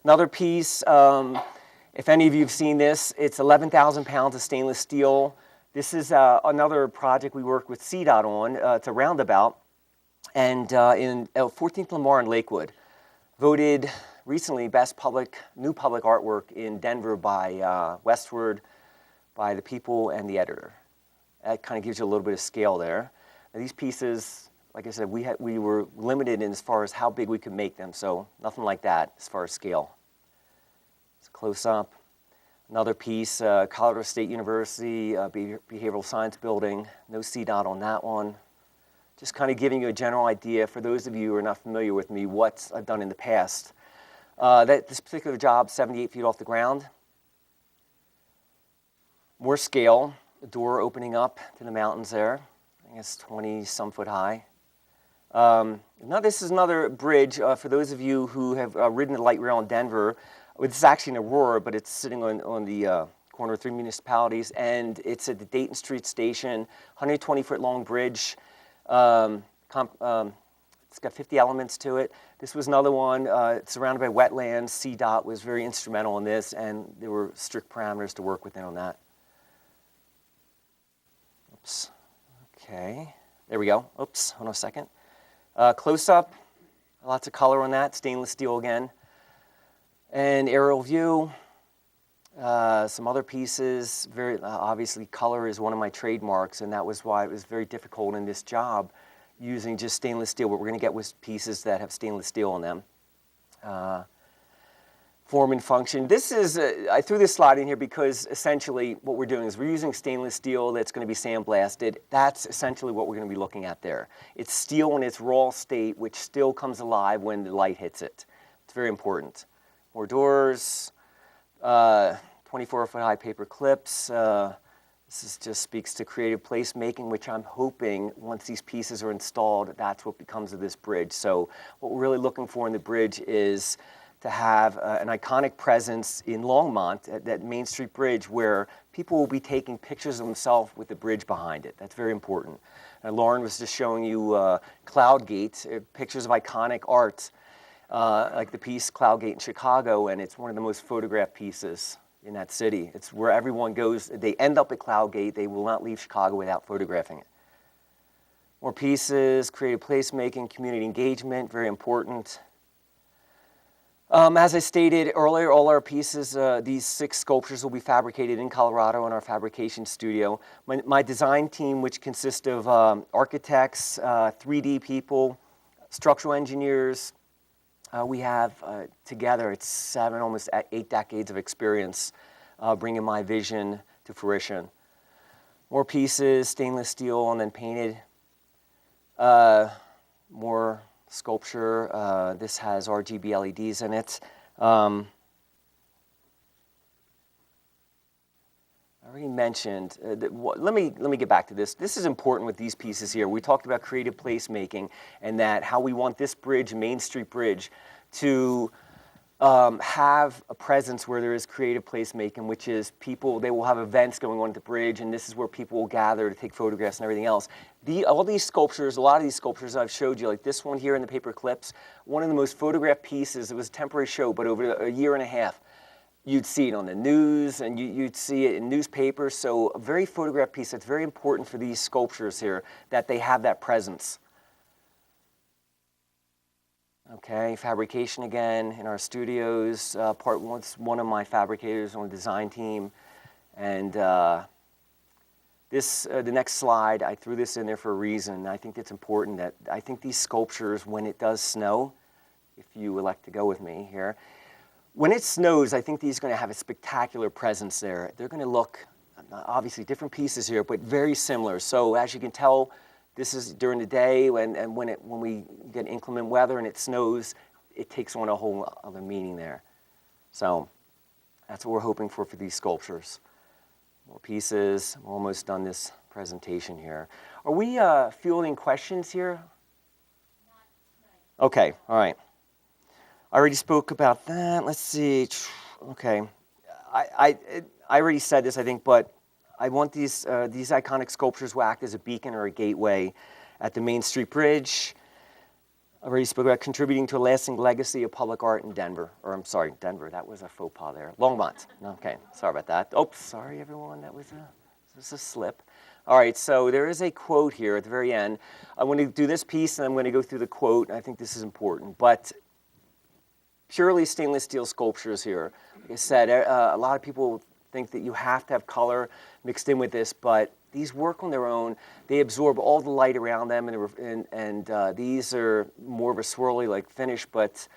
Another piece, if any of you have seen this, it's 11,000 pounds of stainless steel. This is another project we worked with CDOT on. It's a roundabout, and in 14th Lamar in Lakewood, voted recently best new public artwork in Denver by Westward, by the people and the editor. That kind of gives you a little bit of scale there. Now, these pieces, like I said, we were limited in as far as how big we could make them, so nothing like that as far as scale. It's close up. Another piece, Colorado State University, Behavioral Science Building, no CDOT on that one. Just kind of giving you a general idea, for those of you who are not familiar with me, what I've done in the past. This particular job, 78 feet off the ground. More scale, the door opening up to the mountains there. I think it's 20-some foot high. Now this is another bridge for those of you who have ridden the light rail in Denver. It's actually in Aurora, but it's sitting on the corner of 3 municipalities, and it's at the Dayton Street Station, 120-foot long bridge. It's got 50 elements to it. This was another one. It's surrounded by wetlands. CDOT was very instrumental in this, and there were strict parameters to work within on that. Oops. Okay. There we go. Oops. Hold on a second. Close up. Lots of color on that. Stainless steel again. And aerial view. Some other pieces. Very obviously, color is one of my trademarks, and that was why it was very difficult in this job using just stainless steel. What we're going to get was pieces that have stainless steel in them. Form and function. This is, I threw this slide in here because essentially what we're doing is we're using stainless steel that's going to be sandblasted. That's essentially what we're going to be looking at there. It's steel in its raw state, which still comes alive when the light hits it. It's very important. More doors, 24-foot high paper clips. This just speaks to creative placemaking, which I'm hoping once these pieces are installed, that's what becomes of this bridge. So what we're really looking for in the bridge is to have an iconic presence in Longmont, at that Main Street Bridge, where people will be taking pictures of themselves with the bridge behind it. That's very important. And Lauren was just showing you Cloudgate, pictures of iconic art, like the piece Cloudgate in Chicago, and it's one of the most photographed pieces in that city. It's where everyone goes. They end up at Cloudgate. They will not leave Chicago without photographing it. More pieces, creative placemaking, community engagement, very important. As I stated earlier, all our pieces, these 6 sculptures will be fabricated in Colorado in our fabrication studio. My design team, which consists of architects, 3D people, structural engineers, we have together, it's 7, almost 8 decades of experience bringing my vision to fruition. More pieces, stainless steel and then painted. More sculpture. This has RGB LEDs in it. I already mentioned, let me get back to this. This is important with these pieces here. We talked about creative placemaking and that how we want this bridge, Main Street Bridge, to have a presence where there is creative placemaking, which is people, they will have events going on at the bridge, and this is where people will gather to take photographs and everything else. All these sculptures, a lot of these sculptures I've showed you, like this one here in the paper clips, one of the most photographed pieces. It was a temporary show, but over a year and a half, you'd see it on the news, and you'd see it in newspapers. So a very photographed piece. It's very important for these sculptures here that they have that presence. Okay, fabrication again in our studios. Part one's one of my fabricators on the design team. And the next slide, I threw this in there for a reason. I think it's important that I think these sculptures, when it does snow, if you elect to go with me here, when it snows, I think these are going to have a spectacular presence there. They're going to look, obviously different pieces here, but very similar. So as you can tell, this is during the day, and when we get inclement weather and it snows, it takes on a whole other meaning there. So that's what we're hoping for these sculptures. More pieces. I'm almost done this presentation here. Are we fielding questions here? Okay, all right. I already spoke about that. Let's see. Okay. I already said this, I think, but I want these iconic sculptures will act as a beacon or a gateway at the Main Street Bridge. I already spoke about contributing to a lasting legacy of public art in Denver. Or I'm sorry, Denver. That was a faux pas there. Longmont. Okay, sorry about that. Oh, sorry, everyone. That was a slip. All right, so there is a quote here at the very end. I'm going to do this piece, and I'm going to go through the quote. I think this is important. But purely stainless steel sculptures here. Like I said, a lot of people think that you have to have color mixed in with this, but these work on their own. They absorb all the light around them, and these are more of a swirly like finish, but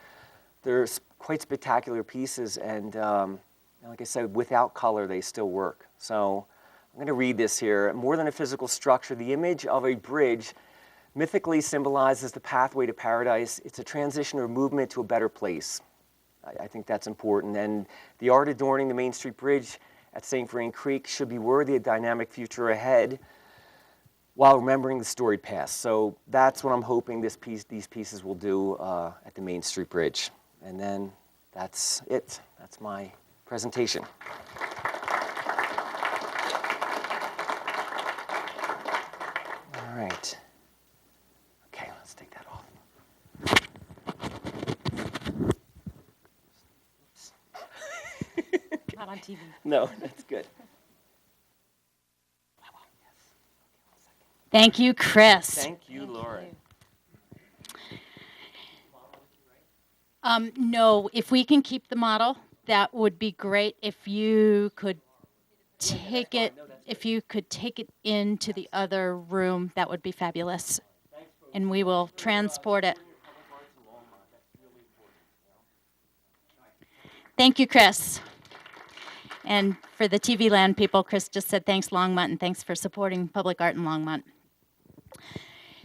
they're quite spectacular pieces. And like I said, without color, they still work. So I'm going to read this here. More than a physical structure, the image of a bridge mythically symbolizes the pathway to paradise. It's a transition or movement to a better place. I think that's important. And the art adorning the Main Street Bridge at St. Vrain Creek should be worthy of dynamic future ahead while remembering the storied past. So that's what I'm hoping these pieces will do at the Main Street Bridge. And then that's it. That's my presentation. All right. Okay, let's take that off. Not on TV. No, that's good. Thank you, Chris. Thank you, Laura. No, if we can keep the model, that would be great. If you could take it into the other room, that would be fabulous. And we will transport it. Thank you, Chris. And for the TV Land people, Chris just said thanks, Longmont, and thanks for supporting public art in Longmont.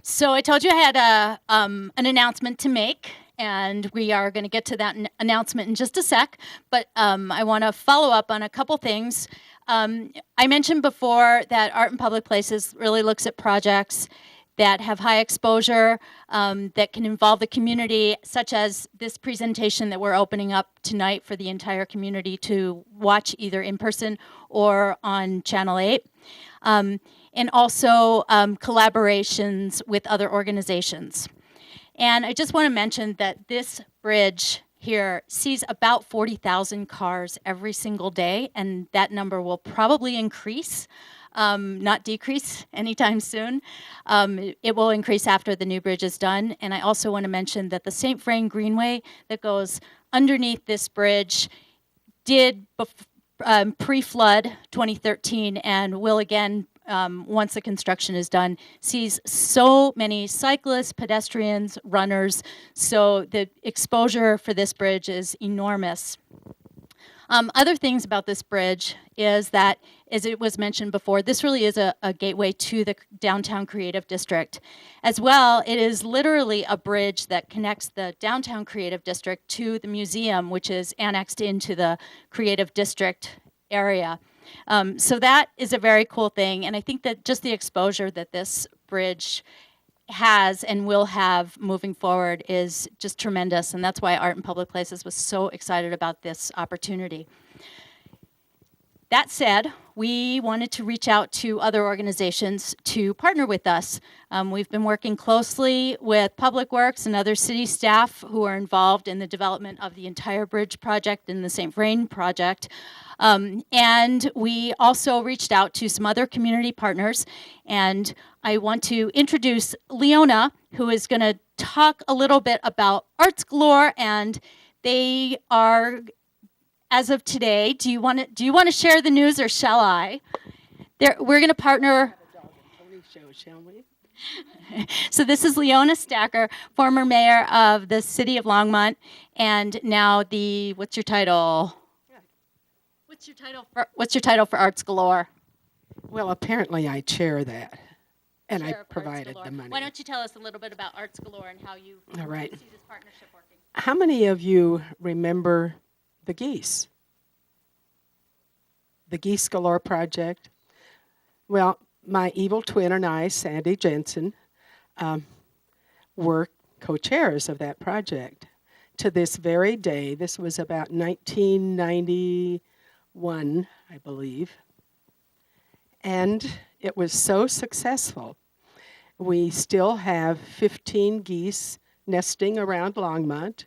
So I told you I had an announcement to make, and we are going to get to that announcement in just a sec. But I want to follow up on a couple things. I mentioned before that Art in Public Places really looks at projects that have high exposure, that can involve the community, such as this presentation that we're opening up tonight for the entire community to watch either in person or on Channel 8. And also collaborations with other organizations. And I just want to mention that this bridge here sees about 40,000 cars every single day, and that number will probably increase, not decrease anytime soon. It will increase after the new bridge is done. And I also want to mention that the St. Vrain Greenway that goes underneath this bridge did pre-flood 2013 and will again once the construction is done, sees so many cyclists, pedestrians, runners, so the exposure for this bridge is enormous. Other things about this bridge is that, as it was mentioned before, this really is a gateway to the downtown creative district. As well, it is literally a bridge that connects the downtown creative district to the museum, which is annexed into the creative district area. So that is a very cool thing, and I think that just the exposure that this bridge has and will have moving forward is just tremendous, and that's why Art in Public Places was so excited about this opportunity. That said, we wanted to reach out to other organizations to partner with us. We've been working closely with Public Works and other city staff who are involved in the development of the entire bridge project and the St. Vrain project. And we also reached out to some other community partners. And I want to introduce Leona, who is going to talk a little bit about Arts Galore, and they are, as of today, do you want to share the news, or shall I? We're going to partner. Shall we? So this is Leona Stacker, former mayor of the city of Longmont, and now what's your title? What's your title for Arts Galore? Well, apparently I chair that, and Chair I of Arts provided Galore. the money. Why don't you tell us a little bit about Arts Galore and how you All right. see this partnership working? How many of you remember the geese? The Geese Galore project? Well, my evil twin and I, Sandy Jensen, were co-chairs of that project. To this very day, this was about 1991, I believe, and it was so successful. We still have 15 geese nesting around Longmont.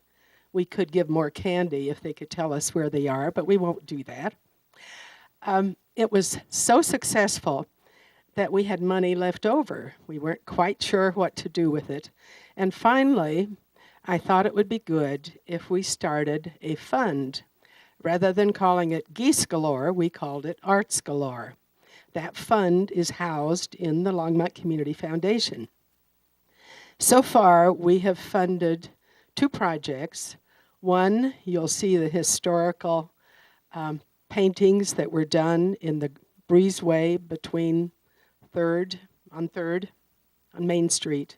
We could give more candy if they could tell us where they are, but we won't do that. It was so successful that we had money left over. We weren't quite sure what to do with it. And finally, I thought it would be good if we started a fund. Rather than calling it Geese Galore, we called it Arts Galore. That fund is housed in the Longmont Community Foundation. So far, we have funded 2 projects. One, you'll see the historical paintings that were done in the breezeway between 3rd on Main Street.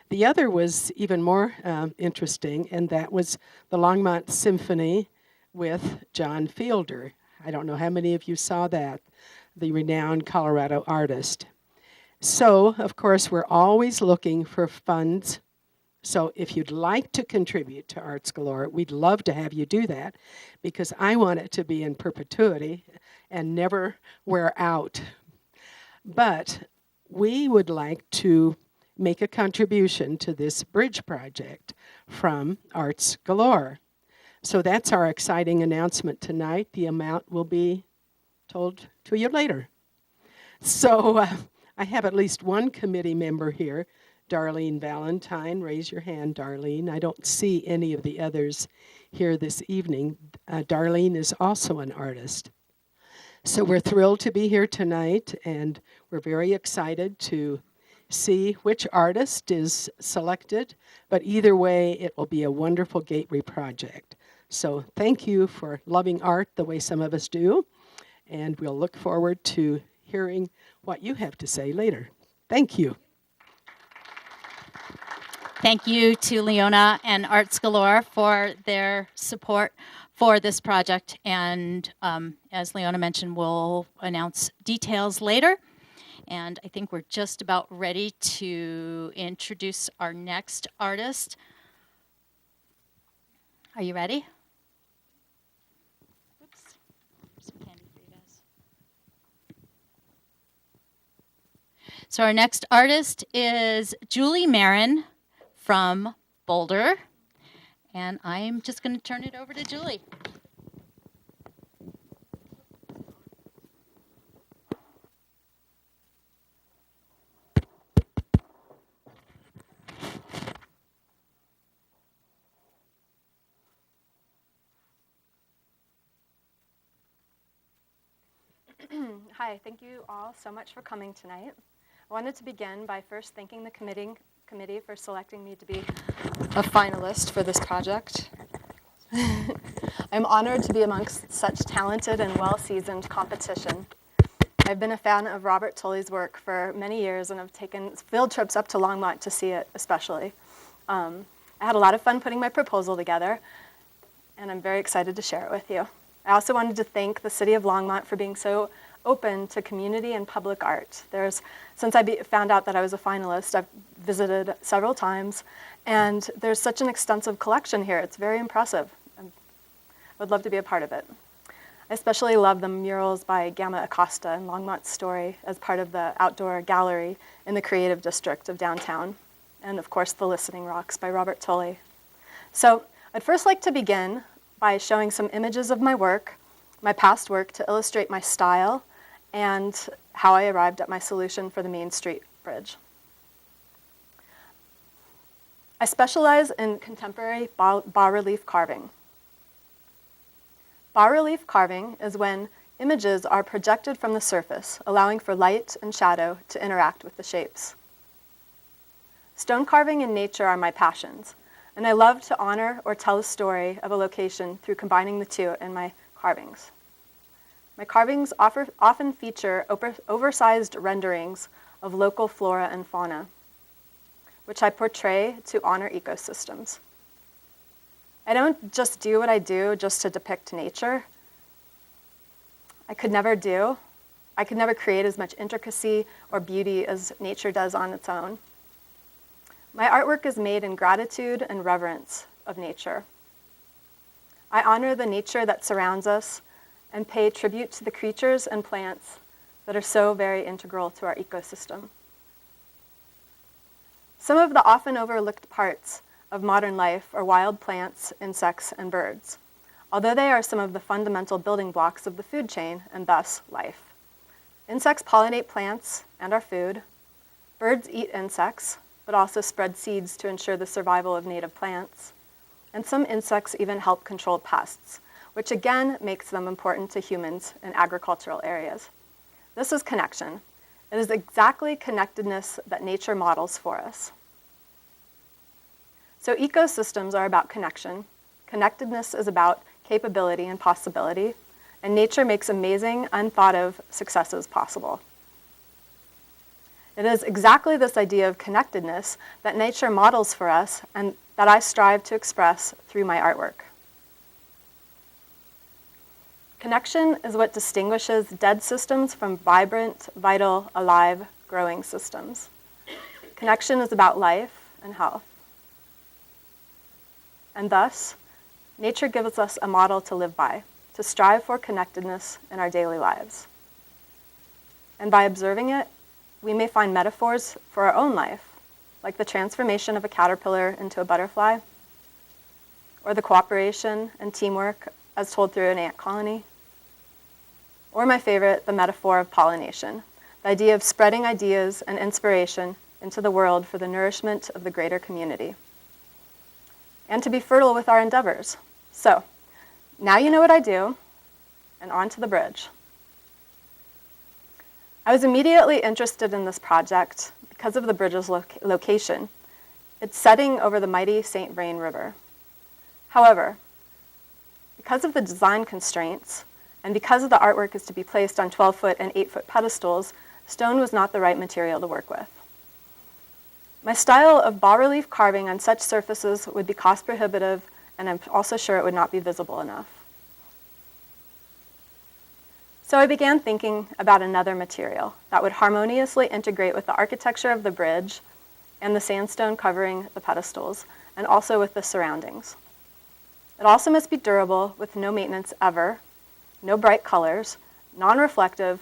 The other was even more interesting, and that was the Longmont Symphony with John Fielder. I don't know how many of you saw that, the renowned Colorado artist. So, of course, we're always looking for funds. So if you'd like to contribute to Arts Galore, we'd love to have you do that, because I want it to be in perpetuity and never wear out. But we would like to make a contribution to this bridge project from Arts Galore. So that's our exciting announcement tonight. The amount will be told to you later. So I have at least one committee member here, Darlene Valentine. Raise your hand, Darlene. I don't see any of the others here this evening. Darlene is also an artist. So we're thrilled to be here tonight, and we're very excited to see which artist is selected. But either way, it will be a wonderful gateway project. So thank you for loving art the way some of us do, and we'll look forward to hearing what you have to say later. Thank you. Thank you to Leona and Arts Galore for their support for this project. And as Leona mentioned, we'll announce details later. And I think we're just about ready to introduce our next artist. Are you ready? Oops. Some candy for you guys. So our next artist is Julie Marin from Boulder. And I'm just going to turn it over to Julie. Hi, thank you all so much for coming tonight. I wanted to begin by first thanking the committee for selecting me to be a finalist for this project. I'm honored to be amongst such talented and well-seasoned competition. I've been a fan of Robert Tully's work for many years and have taken field trips up to Longmont to see it especially. I had a lot of fun putting my proposal together, and I'm very excited to share it with you. I also wanted to thank the City of Longmont for being so open to community and public art. Since I found out that I was a finalist, I've visited several times, and there's such an extensive collection here. It's very impressive. I would love to be a part of it. I especially love the murals by Gamma Acosta and Longmont Story as part of the outdoor gallery in the creative district of downtown, and of course the Listening Rocks by Robert Tully. So I'd first like to begin by showing some images of my work, my past work, to illustrate my style and how I arrived at my solution for the Main Street Bridge. I specialize in contemporary bas-relief carving. Bas-relief carving is when images are projected from the surface, allowing for light and shadow to interact with the shapes. Stone carving and nature are my passions, and I love to honor or tell a story of a location through combining the two in my carvings. My carvings often feature oversized renderings of local flora and fauna, which I portray to honor ecosystems. I don't just do what I do just to depict nature. I could never create as much intricacy or beauty as nature does on its own. My artwork is made in gratitude and reverence of nature. I honor the nature that surrounds us and pay tribute to the creatures and plants that are so very integral to our ecosystem. Some of the often overlooked parts of modern life are wild plants, insects, and birds, although they are some of the fundamental building blocks of the food chain and thus life. Insects pollinate plants and our food. Birds eat insects, but also spread seeds to ensure the survival of native plants. And some insects even help control pests, which again makes them important to humans in agricultural areas. This is connection. It is exactly connectedness that nature models for us. So ecosystems are about connection. Connectedness is about capability and possibility, and nature makes amazing, unthought of successes possible. It is exactly this idea of connectedness that nature models for us and that I strive to express through my artwork. Connection is what distinguishes dead systems from vibrant, vital, alive, growing systems. Connection is about life and health. And thus, nature gives us a model to live by, to strive for connectedness in our daily lives. And by observing it, we may find metaphors for our own life, like the transformation of a caterpillar into a butterfly, or the cooperation and teamwork as told through an ant colony, or my favorite, the metaphor of pollination, the idea of spreading ideas and inspiration into the world for the nourishment of the greater community, and to be fertile with our endeavors. So, now you know what I do, and on to the bridge. I was immediately interested in this project because of the bridge's location. It's setting over the mighty St. Vrain River. However, because of the design constraints, and because the artwork is to be placed on 12-foot and 8-foot pedestals, stone was not the right material to work with. My style of bas-relief carving on such surfaces would be cost prohibitive, and I'm also sure it would not be visible enough. So I began thinking about another material that would harmoniously integrate with the architecture of the bridge and the sandstone covering the pedestals, and also with the surroundings. It also must be durable with no maintenance ever, no bright colors, non-reflective,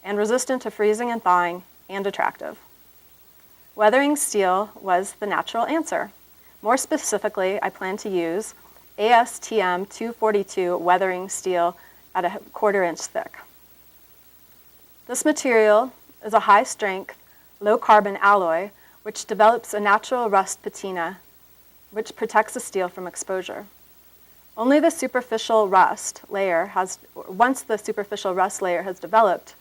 and resistant to freezing and thawing, and attractive. Weathering steel was the natural answer. More specifically, I plan to use ASTM 242 weathering steel at a 1/4 inch thick. This material is a high-strength, low-carbon alloy which develops a natural rust patina which protects the steel from exposure. Only the superficial rust layer once the superficial rust layer has developed,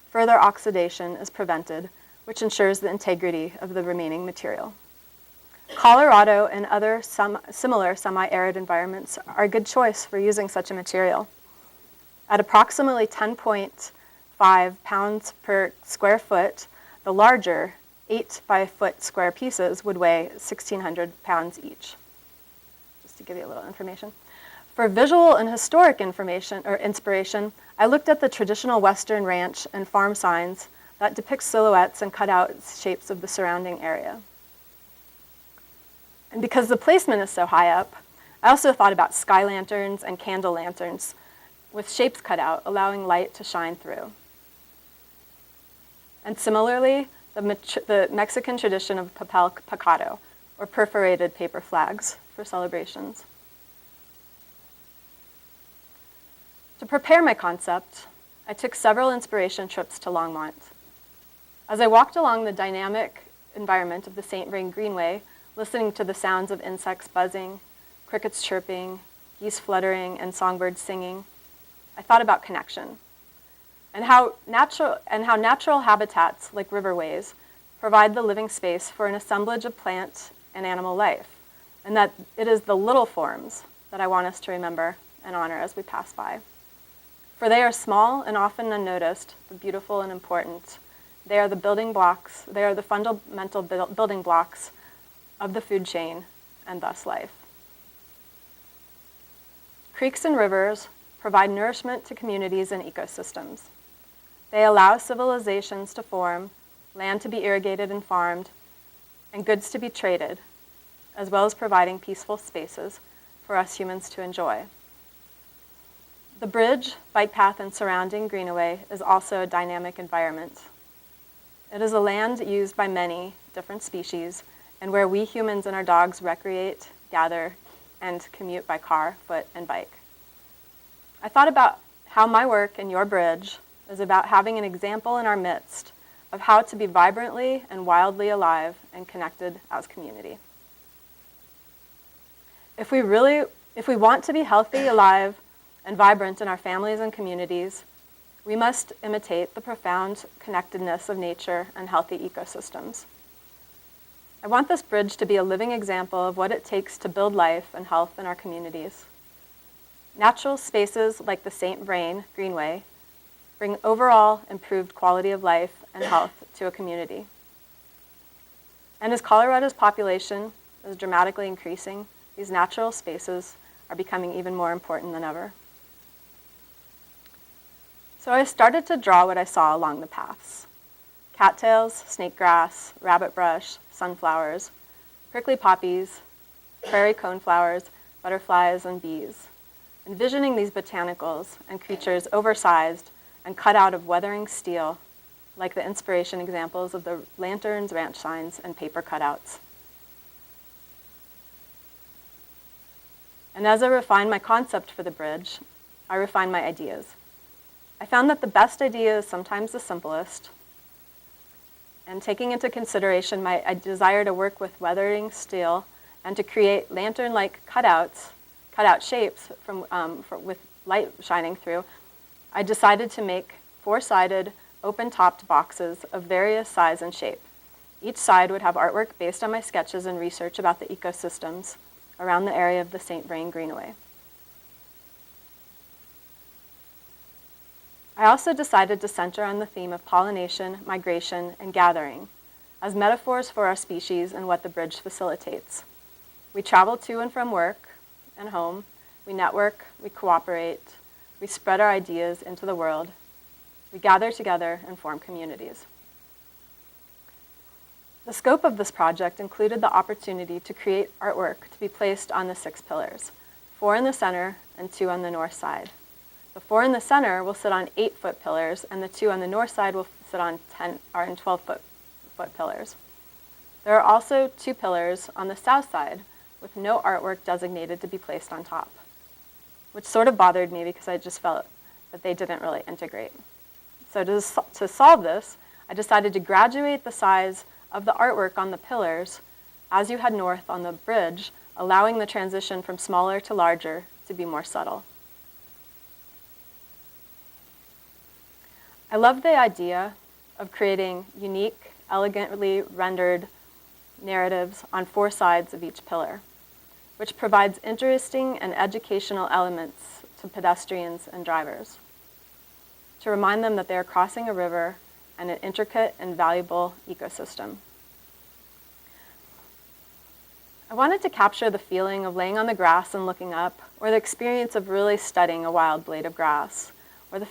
further oxidation is prevented, which ensures the integrity of the remaining material. Colorado and other similar semi-arid environments are a good choice for using such a material. At approximately 10.5 pounds per square foot, the larger 8 by foot square pieces would weigh 1,600 pounds each. Just to give you a little information. For visual and historic information or inspiration, I looked at the traditional Western ranch and farm signs that depict silhouettes and cutout shapes of the surrounding area. And because the placement is so high up, I also thought about sky lanterns and candle lanterns with shapes cut out, allowing light to shine through. And similarly, the Mexican tradition of papel picado, or perforated paper flags for celebrations. To prepare my concept, I took several inspiration trips to Longmont. As I walked along the dynamic environment of the St. Vrain Greenway, listening to the sounds of insects buzzing, crickets chirping, geese fluttering, and songbirds singing, I thought about connection and how natural habitats like riverways provide the living space for an assemblage of plant and animal life, and that it is the little forms that I want us to remember and honor as we pass by. For they are small and often unnoticed, but beautiful and important. They are the building blocks, they are the fundamental building blocks of the food chain and thus life. Creeks and rivers provide nourishment to communities and ecosystems. They allow civilizations to form, land to be irrigated and farmed, and goods to be traded, as well as providing peaceful spaces for us humans to enjoy. The bridge, bike path, and surrounding greenaway is also a dynamic environment. It is a land used by many different species and where we humans and our dogs recreate, gather, and commute by car, foot, and bike. I thought about how my work and your bridge is about having an example in our midst of how to be vibrantly and wildly alive and connected as community. If we want to be healthy, alive, and vibrant in our families and communities, we must imitate the profound connectedness of nature and healthy ecosystems. I want this bridge to be a living example of what it takes to build life and health in our communities. Natural spaces like the St. Vrain Greenway bring overall improved quality of life and health to a community. And as Colorado's population is dramatically increasing, these natural spaces are becoming even more important than ever. So I started to draw what I saw along the paths. Cattails, snake grass, rabbit brush, sunflowers, prickly poppies, prairie coneflowers, butterflies, and bees. Envisioning these botanicals and creatures oversized and cut out of weathering steel, like the inspiration examples of the lanterns, ranch signs, and paper cutouts. And as I refined my concept for the bridge, I refined my ideas. I found that the best idea is sometimes the simplest. And taking into consideration my desire to work with weathering steel and to create lantern-like cutout shapes with light shining through, I decided to make 4-sided, open-topped boxes of various size and shape. Each side would have artwork based on my sketches and research about the ecosystems around the area of the St. Vrain Greenway. I also decided to center on the theme of pollination, migration, and gathering as metaphors for our species and what the bridge facilitates. We travel to and from work and home, we network, we cooperate, we spread our ideas into the world, we gather together and form communities. The scope of this project included the opportunity to create artwork to be placed on the 6 pillars, 4 in the center and 2 on the north side. The 4 in the center will sit on 8-foot pillars, and the 2 on the north side will sit on 12-foot pillars. There are also 2 pillars on the south side with no artwork designated to be placed on top, which sort of bothered me because I just felt that they didn't really integrate. So to solve this, I decided to graduate the size of the artwork on the pillars as you head north on the bridge, allowing the transition from smaller to larger to be more subtle. I love the idea of creating unique, elegantly rendered narratives on 4 sides of each pillar, which provides interesting and educational elements to pedestrians and drivers, to remind them that they are crossing a river and an intricate and valuable ecosystem. I wanted to capture the feeling of laying on the grass and looking up, or the experience of really studying a wild blade of grass, or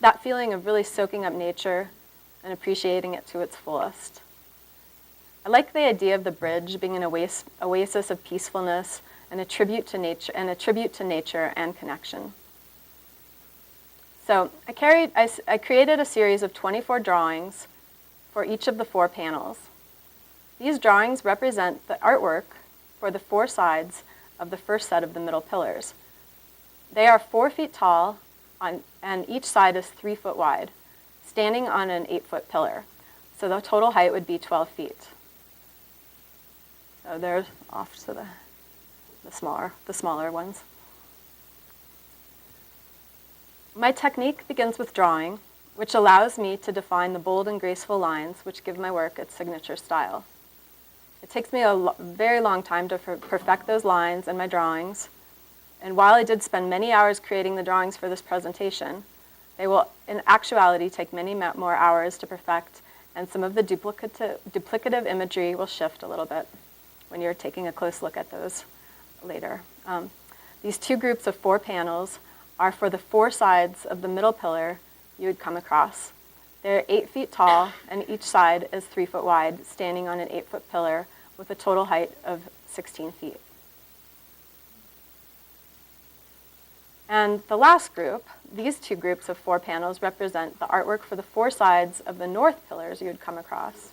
that feeling of really soaking up nature and appreciating it to its fullest. I like the idea of the bridge being an oasis of peacefulness and a tribute to nature and connection. So I created a series of 24 drawings for each of the 4 panels. These drawings represent the artwork for the 4 sides of the first set of the middle pillars. They are 4 feet tall, and each side is 3 foot wide, standing on an 8-foot pillar. So the total height would be 12 feet. So they're off to the smaller ones. My technique begins with drawing, which allows me to define the bold and graceful lines which give my work its signature style. It takes me a very long time to perfect those lines in my drawings, and while I did spend many hours creating the drawings for this presentation, they will in actuality take many more hours to perfect, and some of the duplicative imagery will shift a little bit when you're taking a close look at those later. These two groups of 4 panels are for the 4 sides of the middle pillar you would come across. They're 8 feet tall, and each side is 3 foot wide, standing on an 8-foot pillar with a total height of 16 feet. And the last group, these 2 groups of 4 panels represent the artwork for the 4 sides of the north pillars you would come across.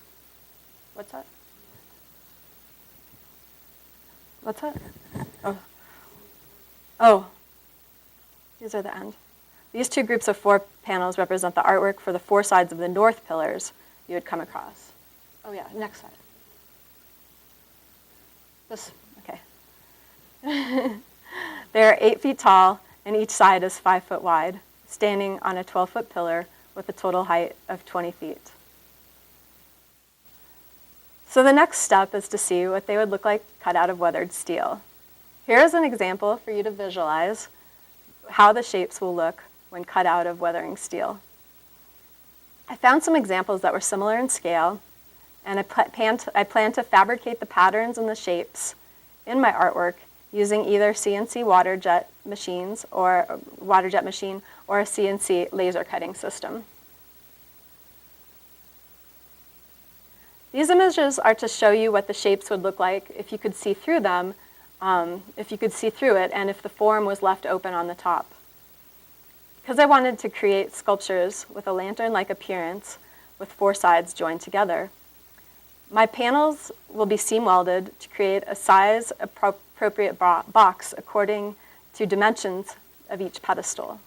What's that? What's that? Oh, these are the end. These 2 groups of 4 panels represent the artwork for the 4 sides of the north pillars you would come across. Oh yeah, next slide. This, okay. They're 8 feet tall, and each side is 5 foot wide, standing on a 12-foot pillar with a total height of 20 feet. So the next step is to see what they would look like cut out of weathered steel. Here is an example for you to visualize how the shapes will look when cut out of weathering steel. I found some examples that were similar in scale, and I plan to fabricate the patterns and the shapes in my artwork using either CNC water jet machine or a CNC laser cutting system. These images are to show you what the shapes would look like if you could see through them, if you could see through it, and if the form was left open on the top. Because I wanted to create sculptures with a lantern-like appearance with 4 sides joined together, my panels will be seam welded to create a size appropriate box according to dimensions of each pedestal.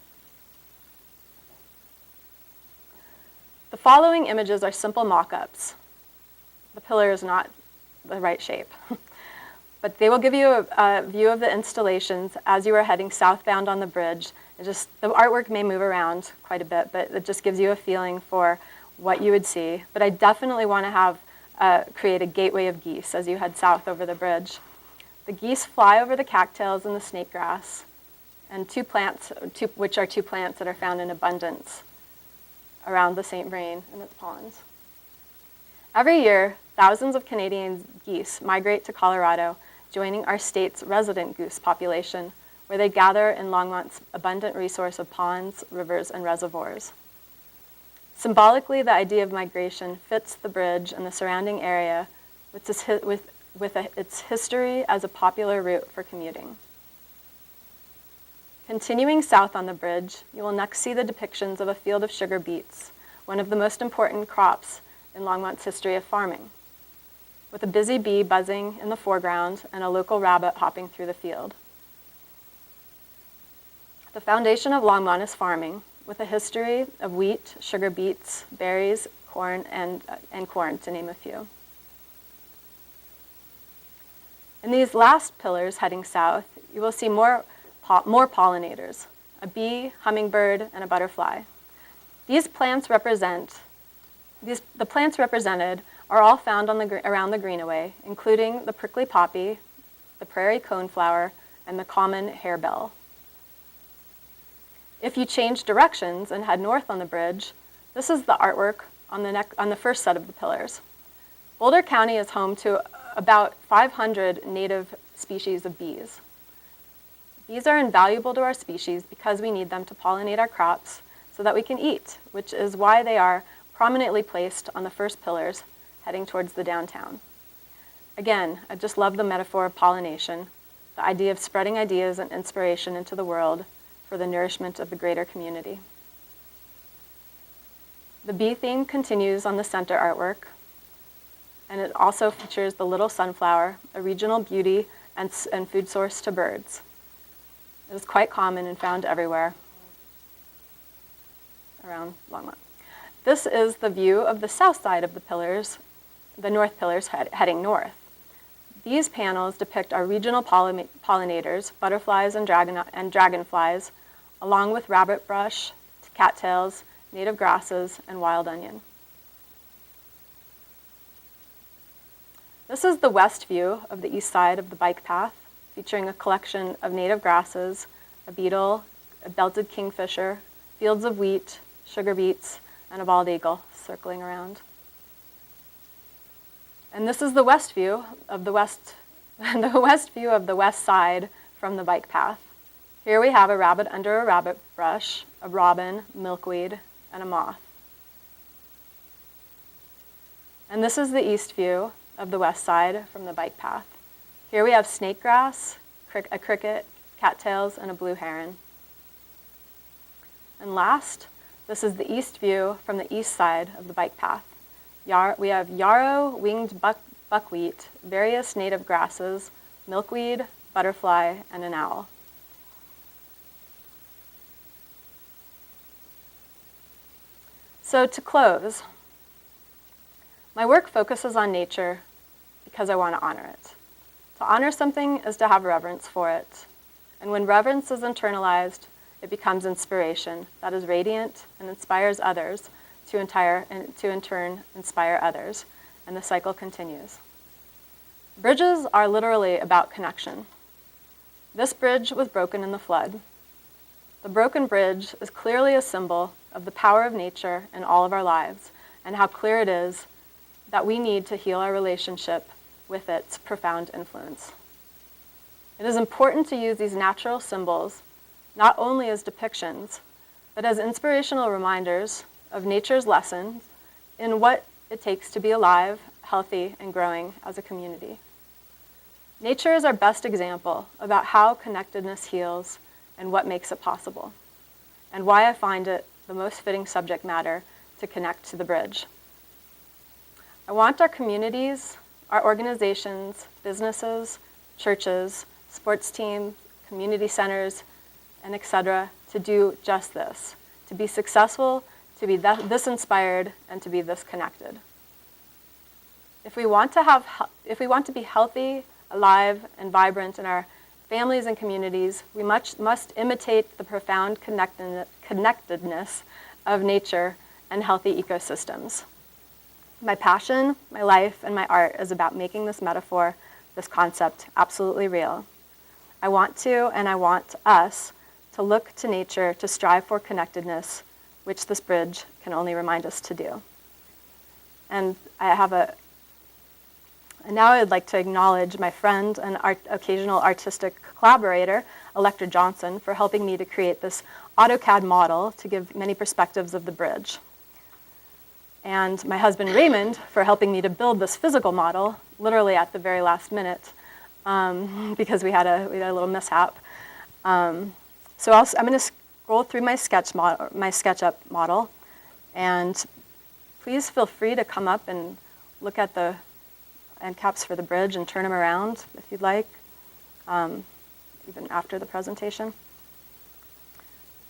The following images are simple mock-ups. The pillar is not the right shape, but they will give you a view of the installations as you are heading southbound on the bridge. The artwork may move around quite a bit, but it just gives you a feeling for what you would see. But I definitely want to create a gateway of geese as you head south over the bridge. The geese fly over the cattails and the snake grass, and which are two plants that are found in abundance around the St. Vrain and its ponds. Every year, thousands of Canadian geese migrate to Colorado, joining our state's resident goose population, where they gather in Longmont's abundant resource of ponds, rivers, and reservoirs. Symbolically, the idea of migration fits the bridge and the surrounding area with its history as a popular route for commuting. Continuing south on the bridge, you will next see the depictions of a field of sugar beets, one of the most important crops in Longmont's history of farming, with a busy bee buzzing in the foreground and a local rabbit hopping through the field. The foundation of Longmont is farming, with a history of wheat, sugar beets, berries, corn, and corn, to name a few. In these last pillars heading south, you will see more pollinators, a bee, hummingbird, and a butterfly. The plants represented are all found around the greenaway, including the prickly poppy, the prairie coneflower, and the common harebell. If you change directions and head north on the bridge, this is the artwork on the first set of the pillars. Boulder County is home to about 500 native species of bees. Bees are invaluable to our species because we need them to pollinate our crops so that we can eat, which is why they are prominently placed on the first pillars heading towards the downtown. Again, I just love the metaphor of pollination, the idea of spreading ideas and inspiration into the world for the nourishment of the greater community. The bee theme continues on the center artwork, and it also features the little sunflower, a regional beauty and food source to birds. It is quite common and found everywhere around Longmont. This is the view of the south side of the pillars, the north pillars heading north. These panels depict our regional pollinators, butterflies and dragonflies, along with rabbit brush, cattails, native grasses, and wild onion. This is the west view of the east side of the bike path, featuring a collection of native grasses, a beetle, a belted kingfisher, fields of wheat, sugar beets, and a bald eagle circling around. And this is the west view of the west side from the bike path. Here we have a rabbit under a rabbit brush, a robin, milkweed, and a moth. And this is the east view of the west side from the bike path. Here we have snake grass, a cricket, cattails, and a blue heron. And last, this is the east view from the east side of the bike path. We have yarrow, winged buckwheat, various native grasses, milkweed, butterfly, and an owl. So to close, my work focuses on nature because I want to honor it. To honor something is to have reverence for it. And when reverence is internalized, it becomes inspiration that is radiant and inspires others to in turn inspire others, and the cycle continues. Bridges are literally about connection. This bridge was broken in the flood. The broken bridge is clearly a symbol of the power of nature in all of our lives, and how clear it is that we need to heal our relationship with its profound influence. It is important to use these natural symbols not only as depictions, but as inspirational reminders of nature's lessons in what it takes to be alive, healthy, and growing as a community. Nature is our best example about how connectedness heals and what makes it possible, and why I find it the most fitting subject matter to connect to the bridge. I want our communities, our organizations, businesses, churches, sports teams, community centers, and etc. to do just this, to be successful, to be this inspired, and to be this connected. If we want to be healthy, alive, and vibrant in our families and communities, we must imitate the profound connectedness of nature and healthy ecosystems. My passion, my life, and my art is about making this metaphor, this concept, absolutely real. I want us to look to nature to strive for connectedness, which this bridge can only remind us to do. And now I'd like to acknowledge my friend and occasional artistic collaborator, Electra Johnson, for helping me to create this AutoCAD model to give many perspectives of the bridge. And my husband, Raymond, for helping me to build this physical model, literally at the very last minute, because we had a little mishap. So I'm going to scroll through my SketchUp model, and please feel free to come up and look at the end caps for the bridge and turn them around if you'd like, even after the presentation.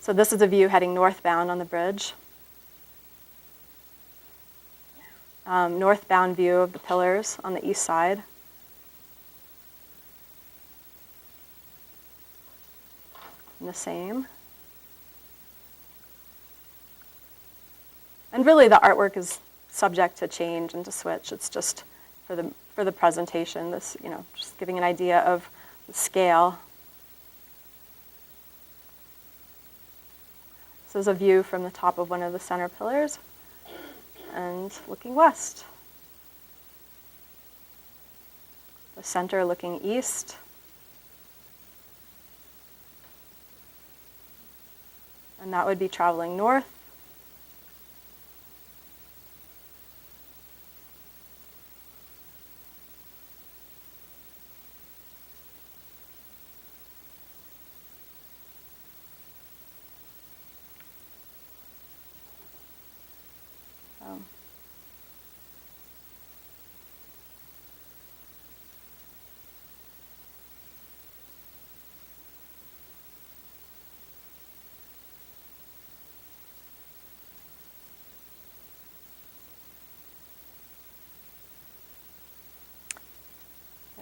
So this is a view heading northbound on the bridge. Northbound view of the pillars on the east side. And the same. And really the artwork is subject to change and to switch. It's just for the presentation, this, just giving an idea of the scale. This is a view from the top of one of the center pillars and looking west. The center looking east. And that would be traveling north.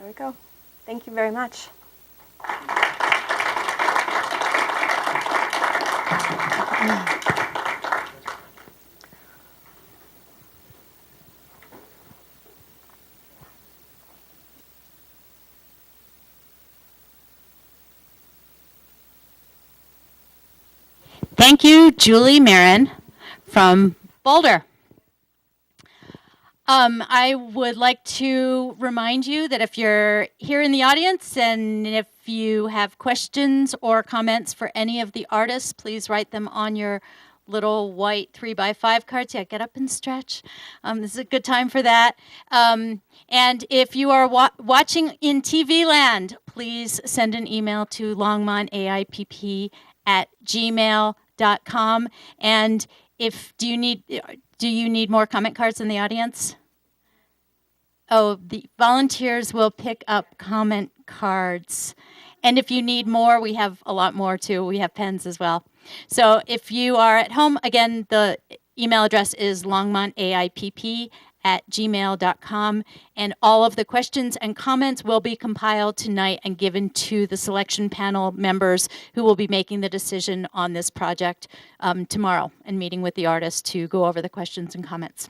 There we go. Thank you very much. Thank you, Julie Marin from Boulder. I would like to remind you that if you're here in the audience and if you have questions or comments for any of the artists, please write them on your little white 3x5 cards. Yeah, get up and stretch. This is a good time for that. And if you are watching in TV land, please send an email to longmontaipp@gmail.com. And do you need more comment cards in the audience? Oh, the volunteers will pick up comment cards. And if you need more, we have a lot more too. We have pens as well. So if you are at home, again, the email address is longmontaipp@gmail.com. And all of the questions and comments will be compiled tonight and given to the selection panel members who will be making the decision on this project tomorrow and meeting with the artist to go over the questions and comments.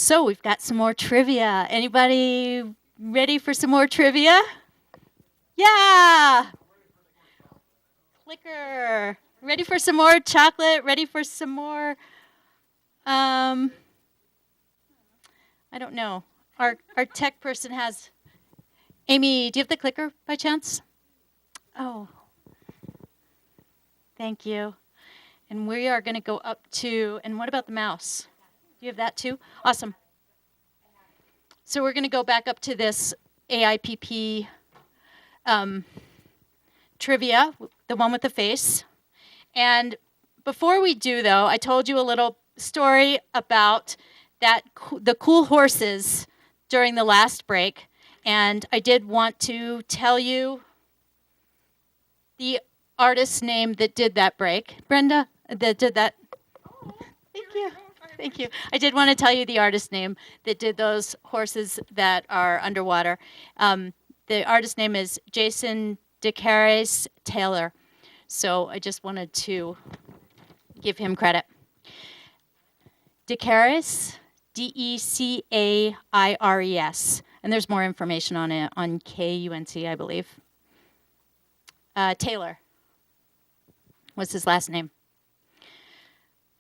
So we've got some more trivia. Anybody ready for some more trivia? Yeah. Clicker. Ready for some more chocolate? Ready for some more? I don't know. Our tech person has. Amy, do you have the clicker by chance? Oh. Thank you. And we are going to go up to, and what about the mouse? Do you have that too? Awesome. So we're going to go back up to this AIPP trivia, the one with the face. And before we do, though, I told you a little story about the cool horses during the last break. And I did want to tell you the artist's name that did that break. Brenda, that did that. Thank you. Thank you. I did want to tell you the artist name that did those horses that are underwater. The artist name is Jason DeCaris Taylor. So I just wanted to give him credit. DeCaris, DeCaires. And there's more information on it on KUNC, I believe. Taylor was his last name.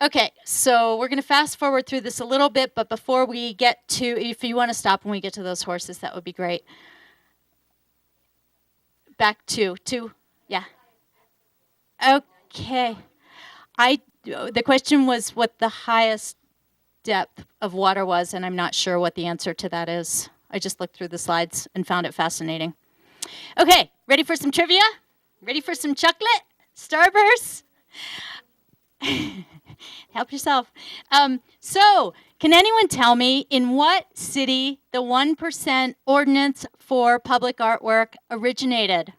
Okay, so we're going to fast forward through this a little bit, but before we get to, if you want to stop when we get to those horses, that would be great. Back to, yeah. Okay. The question was what the highest depth of water was, and I'm not sure what the answer to that is. I just looked through the slides and found it fascinating. Okay, ready for some trivia? Ready for some chocolate? Starburst? Help yourself. So, can anyone tell me in what city the 1% ordinance for public artwork originated?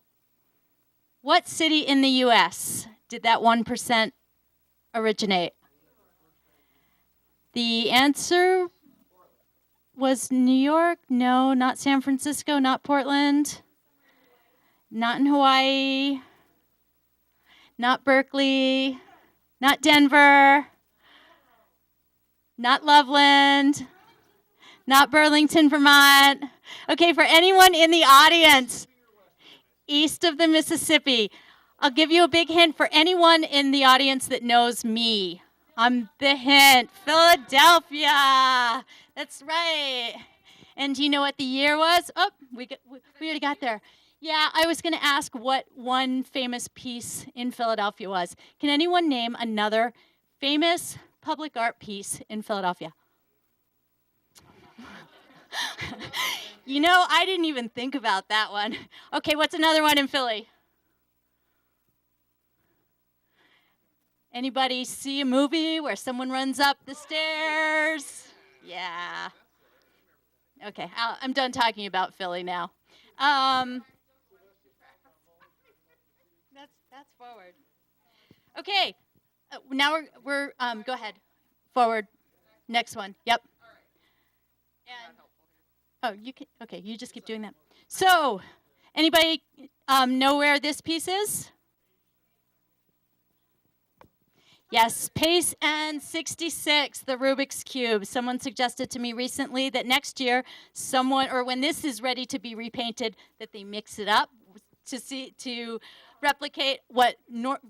What city in the U.S. did that 1% originate? The answer was New York. No, not San Francisco, not Portland, not in Hawaii, not Berkeley, not Denver, not Loveland, not Burlington, Vermont. Okay, for anyone in the audience east of the Mississippi, I'll give you a big hint for anyone in the audience that knows me. I'm the hint. Philadelphia. That's right. And do you know what the year was? Oh, we already got there. Yeah, I was going to ask what one famous piece in Philadelphia was. Can anyone name another famous public art piece in Philadelphia? You know, I didn't even think about that one. Okay, what's another one in Philly? Anybody see a movie where someone runs up the stairs? Yeah. Okay, I'm done talking about Philly now. That's forward. Okay, now we're go ahead. Forward. Next one. Yep. And Oh, you can. Okay, you just keep doing that. So, anybody know where this piece is? Yes, Pace and 66, the Rubik's Cube. Someone suggested to me recently that next year, or when this is ready to be repainted, that they mix it up to replicate what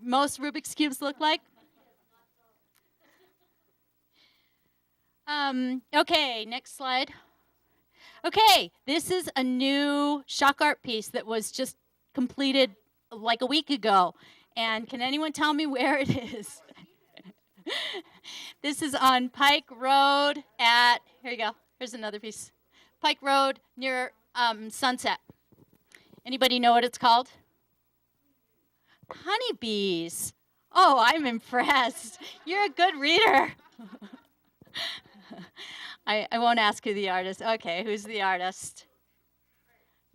most Rubik's Cubes look like. Okay, next slide. Okay, this is a new shock art piece that was just completed like a week ago. And can anyone tell me where it is? This is on Pike Road here you go, here's another piece. Pike Road near Sunset. Anybody know what it's called? Honeybees. Oh, I'm impressed. You're a good reader. I won't ask who the artist. Okay, who's the artist?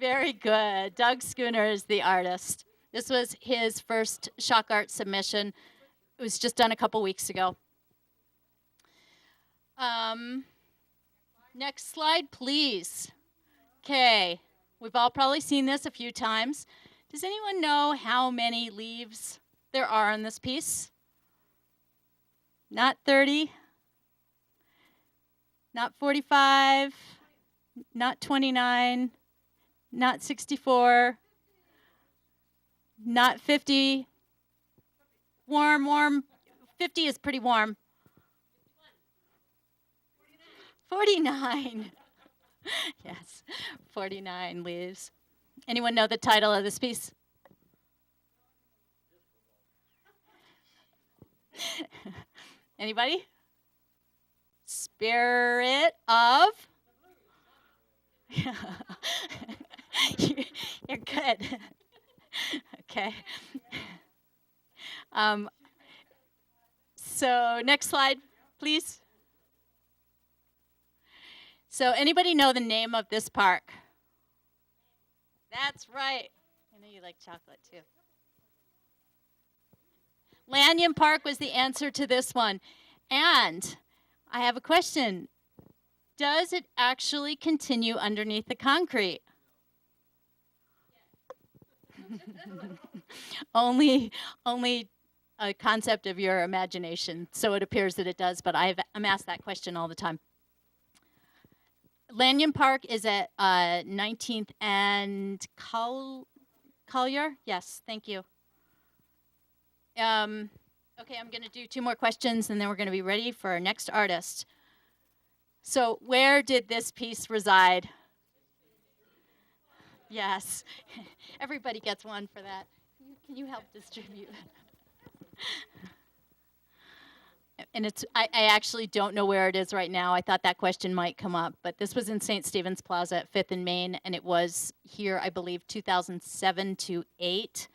Very good. Doug Schooner is the artist. This was his first shock art submission. It was just done a couple weeks ago. Next slide, please. Okay, we've all probably seen this a few times. Does anyone know how many leaves there are on this piece? Not 30, not 45, not 29, not 64, not 50. Warm. 50 is pretty warm. 49. Yes, 49 leaves. Anyone know the title of this piece? Anybody? Spirit of? You're good. Okay. So next slide, please. So anybody know the name of this park? That's right. I know you like chocolate too. Lanyon Park was the answer to this one. And I have a question. Does it actually continue underneath the concrete? only a concept of your imagination. So it appears that it does, but I'm asked that question all the time. Lanyon Park is at 19th and Collier? Yes, thank you. Okay, I'm going to do 2 more questions, and then we're going to be ready for our next artist. So where did this piece reside? Yes. Everybody gets one for that. Can you help distribute? And I actually don't know where it is right now. I thought that question might come up, but this was in St. Stephen's Plaza at 5th and Main, and it was here, I believe, 2007 to 8.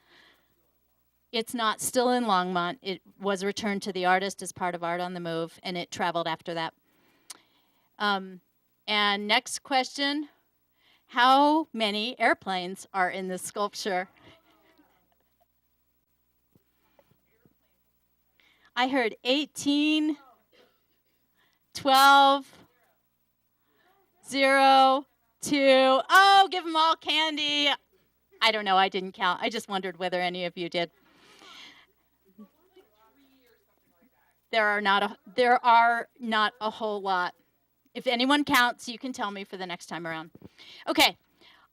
It's not still in Longmont. It was returned to the artist as part of Art on the Move, and it traveled after that. And next question, how many airplanes are in this sculpture? I heard 18, 12, 0, 2. Oh, give them all candy. I don't know. I didn't count. I just wondered whether any of you did. There are not a whole lot. If anyone counts, you can tell me for the next time around. Okay.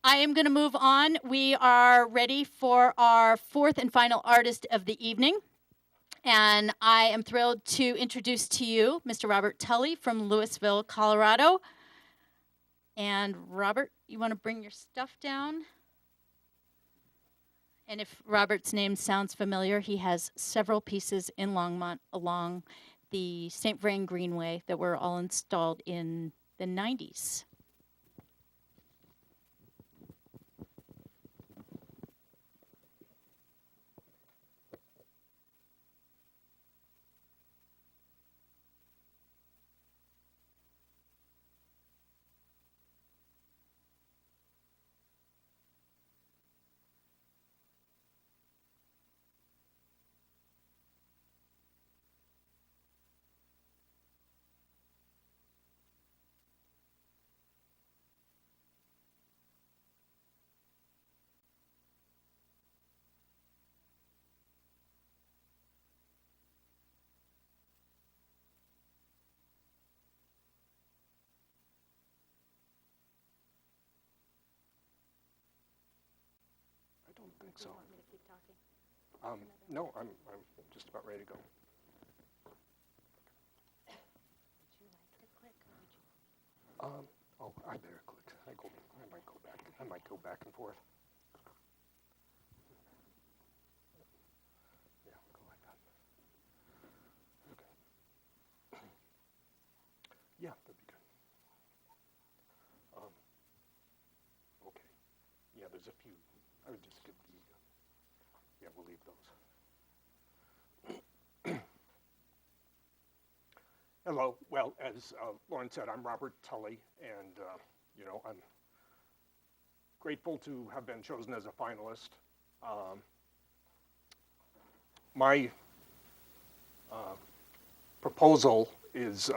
I am going to move on. We are ready for our 4th and final artist of the evening. And I am thrilled to introduce to you Mr. Robert Tully from Louisville, Colorado. And Robert, you want to bring your stuff down? And if Robert's name sounds familiar, he has several pieces in Longmont along the St. Vrain Greenway that were all installed in the 90s. think Do so. you want me to keep talking? No, I'm just about ready to go. Oh, I better click. I might go back and forth. Yeah, go like that. Okay. Yeah, that'd be good. Okay. Yeah, there's a few. I would just give the. Yeah, we'll leave those. Hello. Well, as Lauren said, I'm Robert Tully, and I'm grateful to have been chosen as a finalist. My proposal is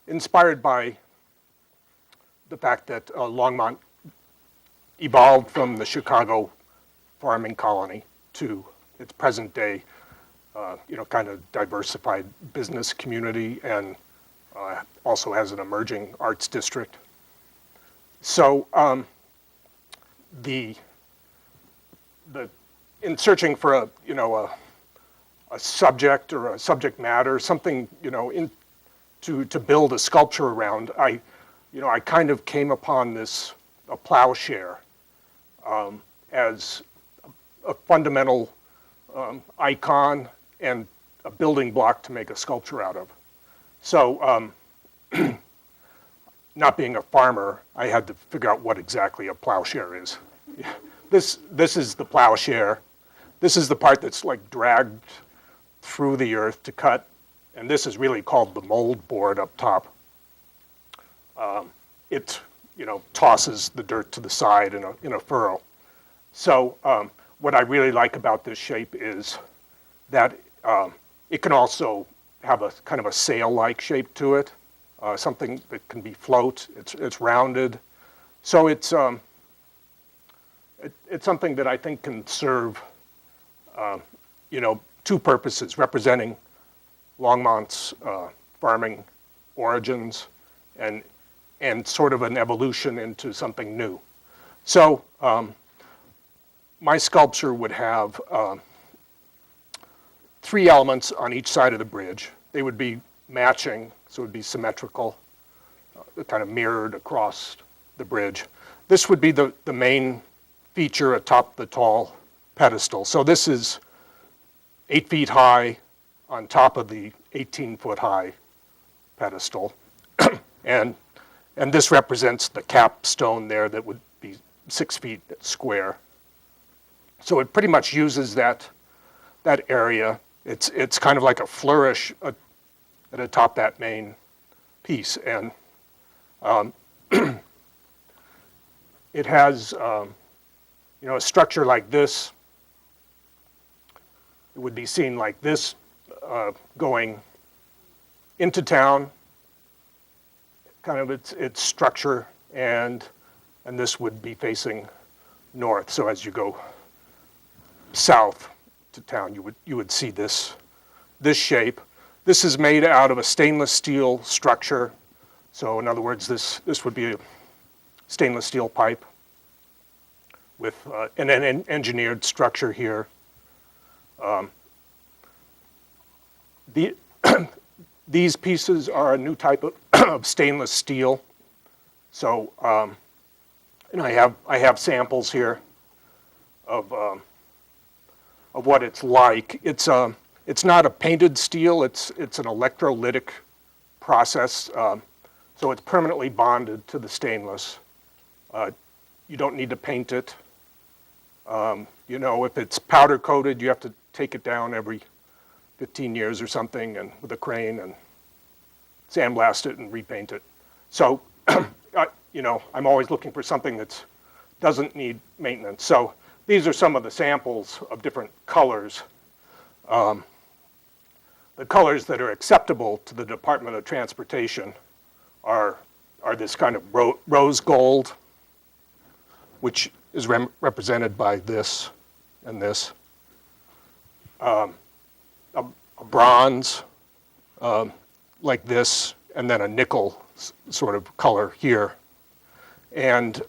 inspired by the fact that Longmont evolved from the Chicago farming colony to its present day kind of diversified business community, and also has an emerging arts district. So in searching for a subject or a subject matter, something to build a sculpture around, I kind of came upon a plowshare as a fundamental icon and a building block to make a sculpture out of. So, not being a farmer, I had to figure out what exactly a plowshare is. This is the plowshare. This is the part that's like dragged through the earth to cut, and this is really called the mold board up top. It tosses the dirt to the side in a furrow. So what I really like about this shape is that it can also have a kind of a sail-like shape to it, something that can be float. It's rounded, so it's something that I think can serve two purposes: representing Longmont's farming origins and sort of an evolution into something new. So my sculpture would have 3 elements on each side of the bridge. They would be matching, so it would be symmetrical, kind of mirrored across the bridge. This would be the main feature atop the tall pedestal. So this is 8 feet high on top of the 18-foot high pedestal. and this represents the capstone there that would be 6 feet square. So it pretty much uses that area. It's kind of like a flourish atop that main piece, and it has a structure like this. It would be seen like this, going into town, kind of its structure, and this would be facing north. So as you go south to town, you would see this shape. This is made out of a stainless steel structure. So in other words, this would be a stainless steel pipe with an engineered structure here. These pieces are a new type of stainless steel. So I have samples here of what it's like. It's not a painted steel. It's an electrolytic process. So it's permanently bonded to the stainless. You don't need to paint it. If it's powder coated, you have to take it down every 15 years or something, and with a crane, and sandblast it and repaint it. So, I'm always looking for something that doesn't need maintenance. So these are some of the samples of different colors. The colors that are acceptable to the Department of Transportation are this kind of rose gold, which is represented by this and this. A bronze like this, and then a nickel sort of color here. And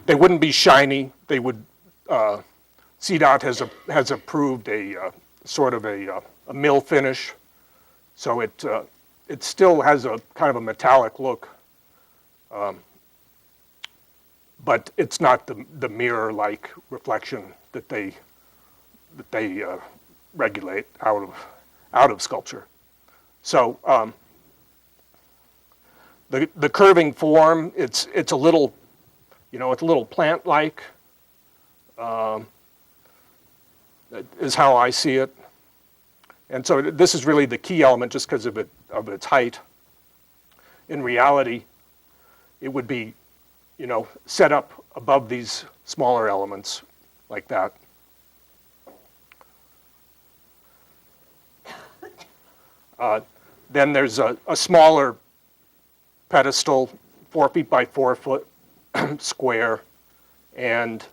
They wouldn't be shiny. They would, CDOT has approved a sort of a mill finish. So it still has a kind of a metallic look. But it's not the mirror-like reflection that they regulate out of sculpture. So the curving form, it's a little, it's a little plant-like. Is how I see it. And so this is really the key element, just because of its height. In reality, it would be, set up above these smaller elements like that. Then there's a smaller pedestal, 4 feet by 4 foot square, and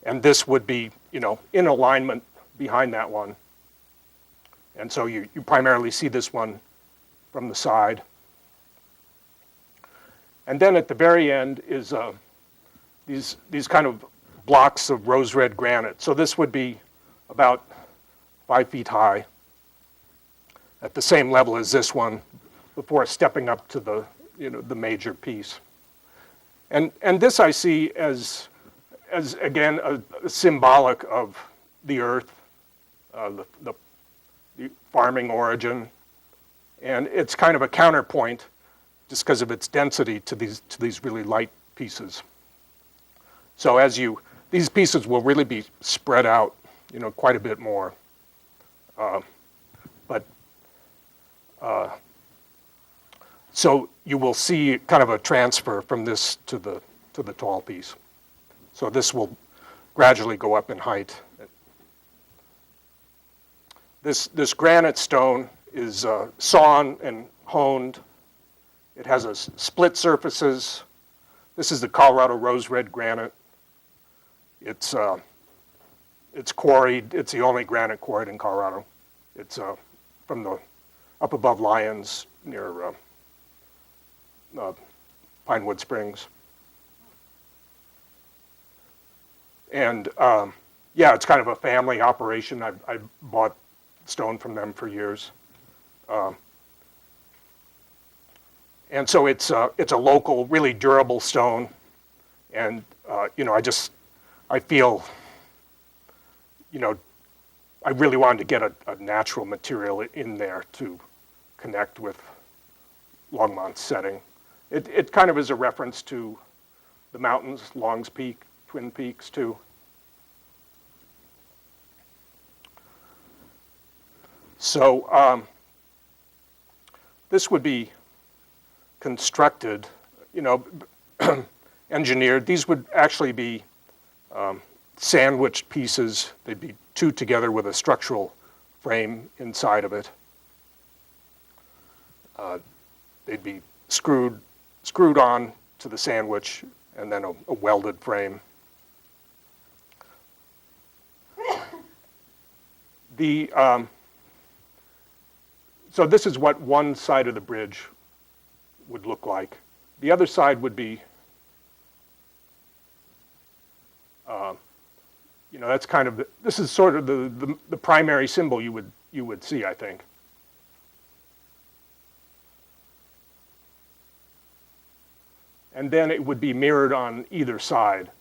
this would be, in alignment behind that one. And so you primarily see this one from the side. And then at the very end is these kind of blocks of rose red granite. So this would be about 5 feet high, at the same level as this one, before stepping up to the major piece. And this I see as again a symbolic of the earth, the farming origin, and it's kind of a counterpoint, just because of its density, to these really light pieces. So these pieces will really be spread out, quite a bit more. So you will see kind of a transfer from this to the tall piece. So this will gradually go up in height. This granite stone is sawn and honed. It has split surfaces. This is the Colorado rose red granite. It's quarried. It's the only granite quarried in Colorado. It's from up above Lyons near Pinewood Springs. And it's kind of a family operation. I bought stone from them for years. And so it's a local, really durable stone. And, I feel, I really wanted to get a natural material in there to connect with Longmont's setting. It kind of is a reference to the mountains, Long's Peak, Twin Peaks too. So this would be constructed, engineered. These would actually be sandwiched pieces. They'd be two together with a structural frame inside of it. They'd be screwed on to the sandwich, and then a welded frame. So this is what one side of the bridge would look like. The other side would be, that's kind of this is sort of the primary symbol you would see, I think. And then it would be mirrored on either side.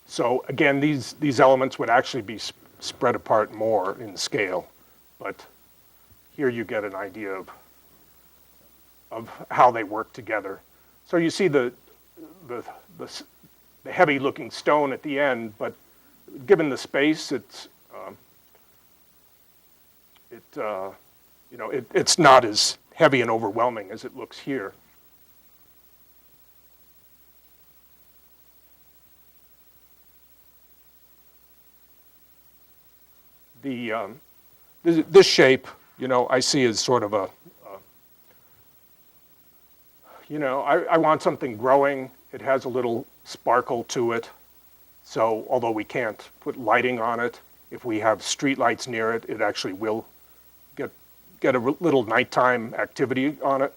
So again, these elements would actually be spread apart more in scale, but here you get an idea of how they work together. So you see the heavy-looking stone at the end, but given the space, it's not as heavy and overwhelming as it looks here. This shape, I see as sort of I want something growing. It has a little sparkle to it. So although we can't put lighting on it, if we have street lights near it, it actually will get a little nighttime activity on it.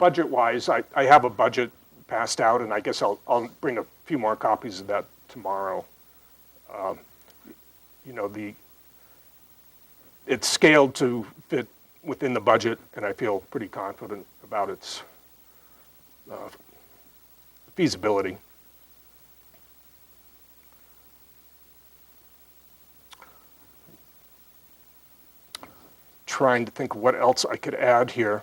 budget-wise, I have a budget passed out, and I guess I'll bring a few more copies of that tomorrow. You know, it's scaled to fit within the budget, and I feel pretty confident about its feasibility. Trying to think what else I could add here.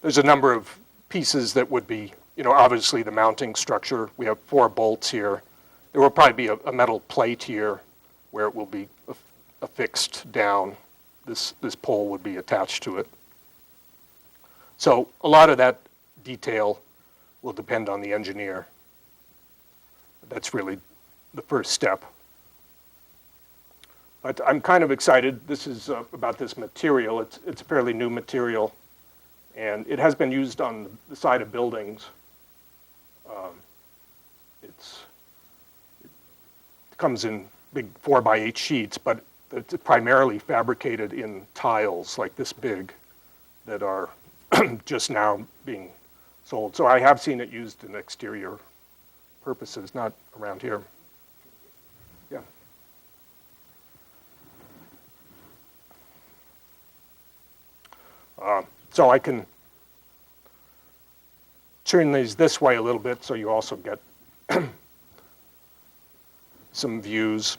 There's a number of pieces that would be, you know, obviously the mounting structure. We have 4 bolts here. There will probably be a metal plate here where it will be affixed down. This pole would be attached to it. So a lot of that detail will depend on the engineer. That's really the first step. But I'm kind of excited. This is about this material. It's a fairly new material, and it has been used on the side of buildings. It comes in big 4x8 sheets, but it's primarily fabricated in tiles like this big that are just now being sold. So I have seen it used in exterior purposes, not around here. Yeah. So I can turn these this way a little bit so you also get some views.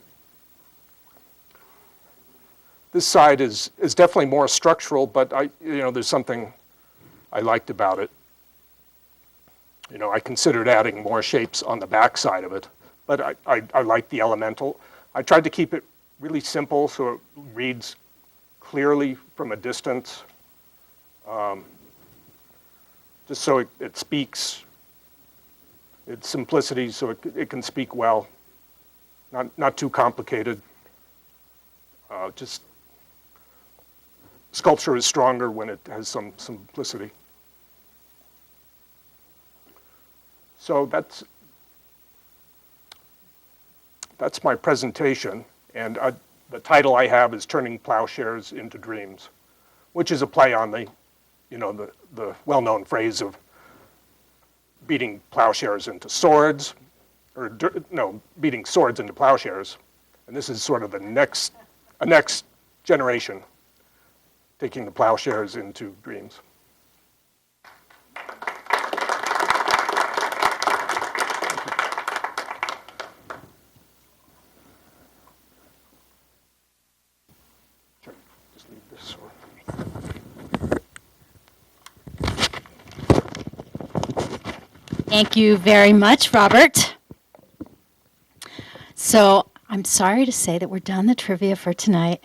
This side is definitely more structural, but there's something I liked about it. You know, I considered adding more shapes on the back side of it, but I like the elemental. I tried to keep it really simple so it reads clearly from a distance. Just so it speaks, its simplicity, so it can speak well, not too complicated. Just sculpture is stronger when it has some simplicity. So that's my presentation, and the title I have is Turning Plowshares into Dreams, which is a play on the well-known phrase of beating plowshares into swords, beating swords into plowshares. And this is sort of a next generation taking the plowshares into dreams. Sure, just leave this one. Thank you very much, Robert. So I'm sorry to say that we're done the trivia for tonight.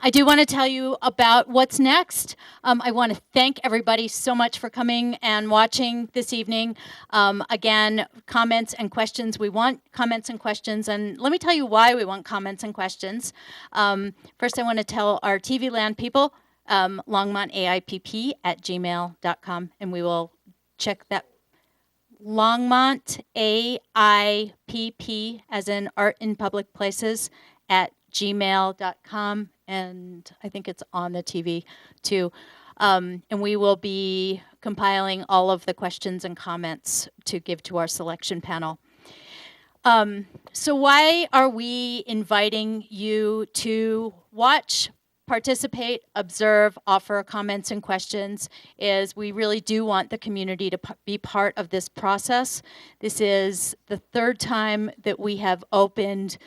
I do want to tell you about what's next. I want to thank everybody so much for coming and watching this evening. Again, comments and questions. We want comments and questions, and let me tell you why we want comments and questions. First, I want to tell our TV land people, longmontaipp@gmail.com, and we will check that. Longmont, AIPP, as in Art in Public Places, @gmail.com, and I think it's on the TV too. And we will be compiling all of the questions and comments to give to our selection panel. So why are we inviting you to watch, participate, observe, offer comments and questions? Is we really do want the community to be part of this process. This is the third time that we have opened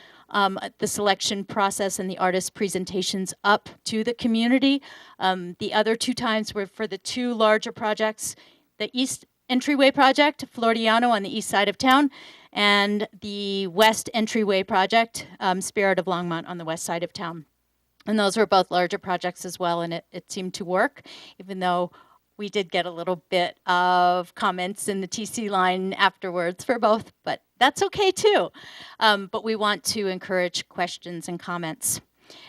the selection process and the artist presentations up to the community. The other 2 times were for the 2 larger projects, the East Entryway Project, Floridiano on the east side of town, and the West Entryway Project, Spirit of Longmont on the west side of town. And those were both larger projects as well, and it seemed to work, even though we did get a little bit of comments in the TC line afterwards for both, but that's okay too. But we want to encourage questions and comments.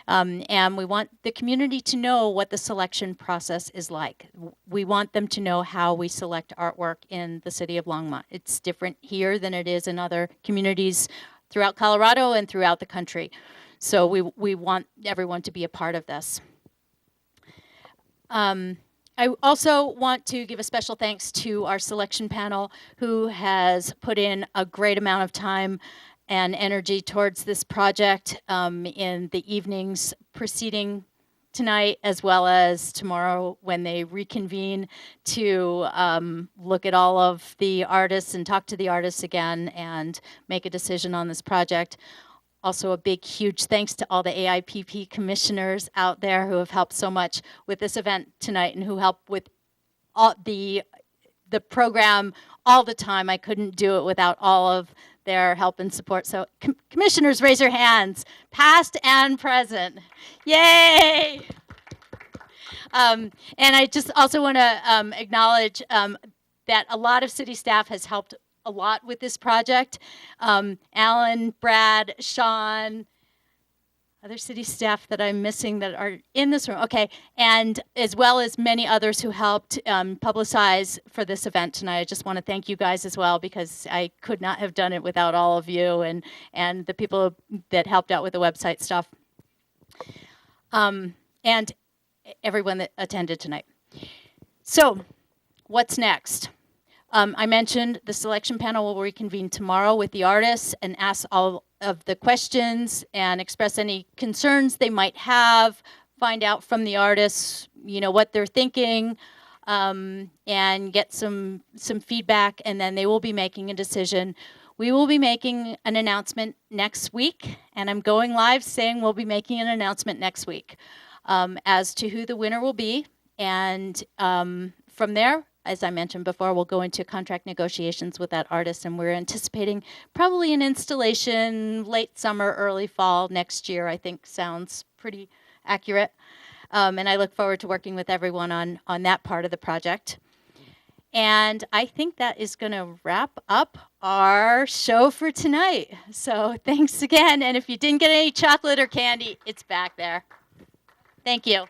And we want the community to know what the selection process is like. We want them to know how we select artwork in the city of Longmont. It's different here than it is in other communities throughout Colorado and throughout the country. So we want everyone to be a part of this. I also want to give a special thanks to our selection panel, who has put in a great amount of time and energy towards this project in the evenings preceding tonight, as well as tomorrow when they reconvene to look at all of the artists and talk to the artists again and make a decision on this project. Also, a big, huge thanks to all the AIPP commissioners out there who have helped so much with this event tonight and who help with all the program all the time. I couldn't do it without all of their help and support. So, commissioners, raise your hands, past and present. Yay! And I just also want to acknowledge that a lot of city staff has helped a lot with this project. Alan, Brad, Sean, other city staff that I'm missing that are in this room. Okay, and as well as many others who helped publicize for this event tonight. I just want to thank you guys as well, because I could not have done it without all of you and the people that helped out with the website stuff. And everyone that attended tonight. So, what's next? I mentioned the selection panel will reconvene tomorrow with the artists and ask all of the questions and express any concerns they might have, find out from the artists, what they're thinking, and get some feedback, and then they will be making a decision. We will be making an announcement next week, and I'm going live saying we'll be making an announcement next week as to who the winner will be, and from there, as I mentioned before, we'll go into contract negotiations with that artist, and we're anticipating probably an installation late summer, early fall next year. I think sounds pretty accurate. And I look forward to working with everyone on that part of the project. And I think that is going to wrap up our show for tonight. So thanks again. And if you didn't get any chocolate or candy, it's back there. Thank you.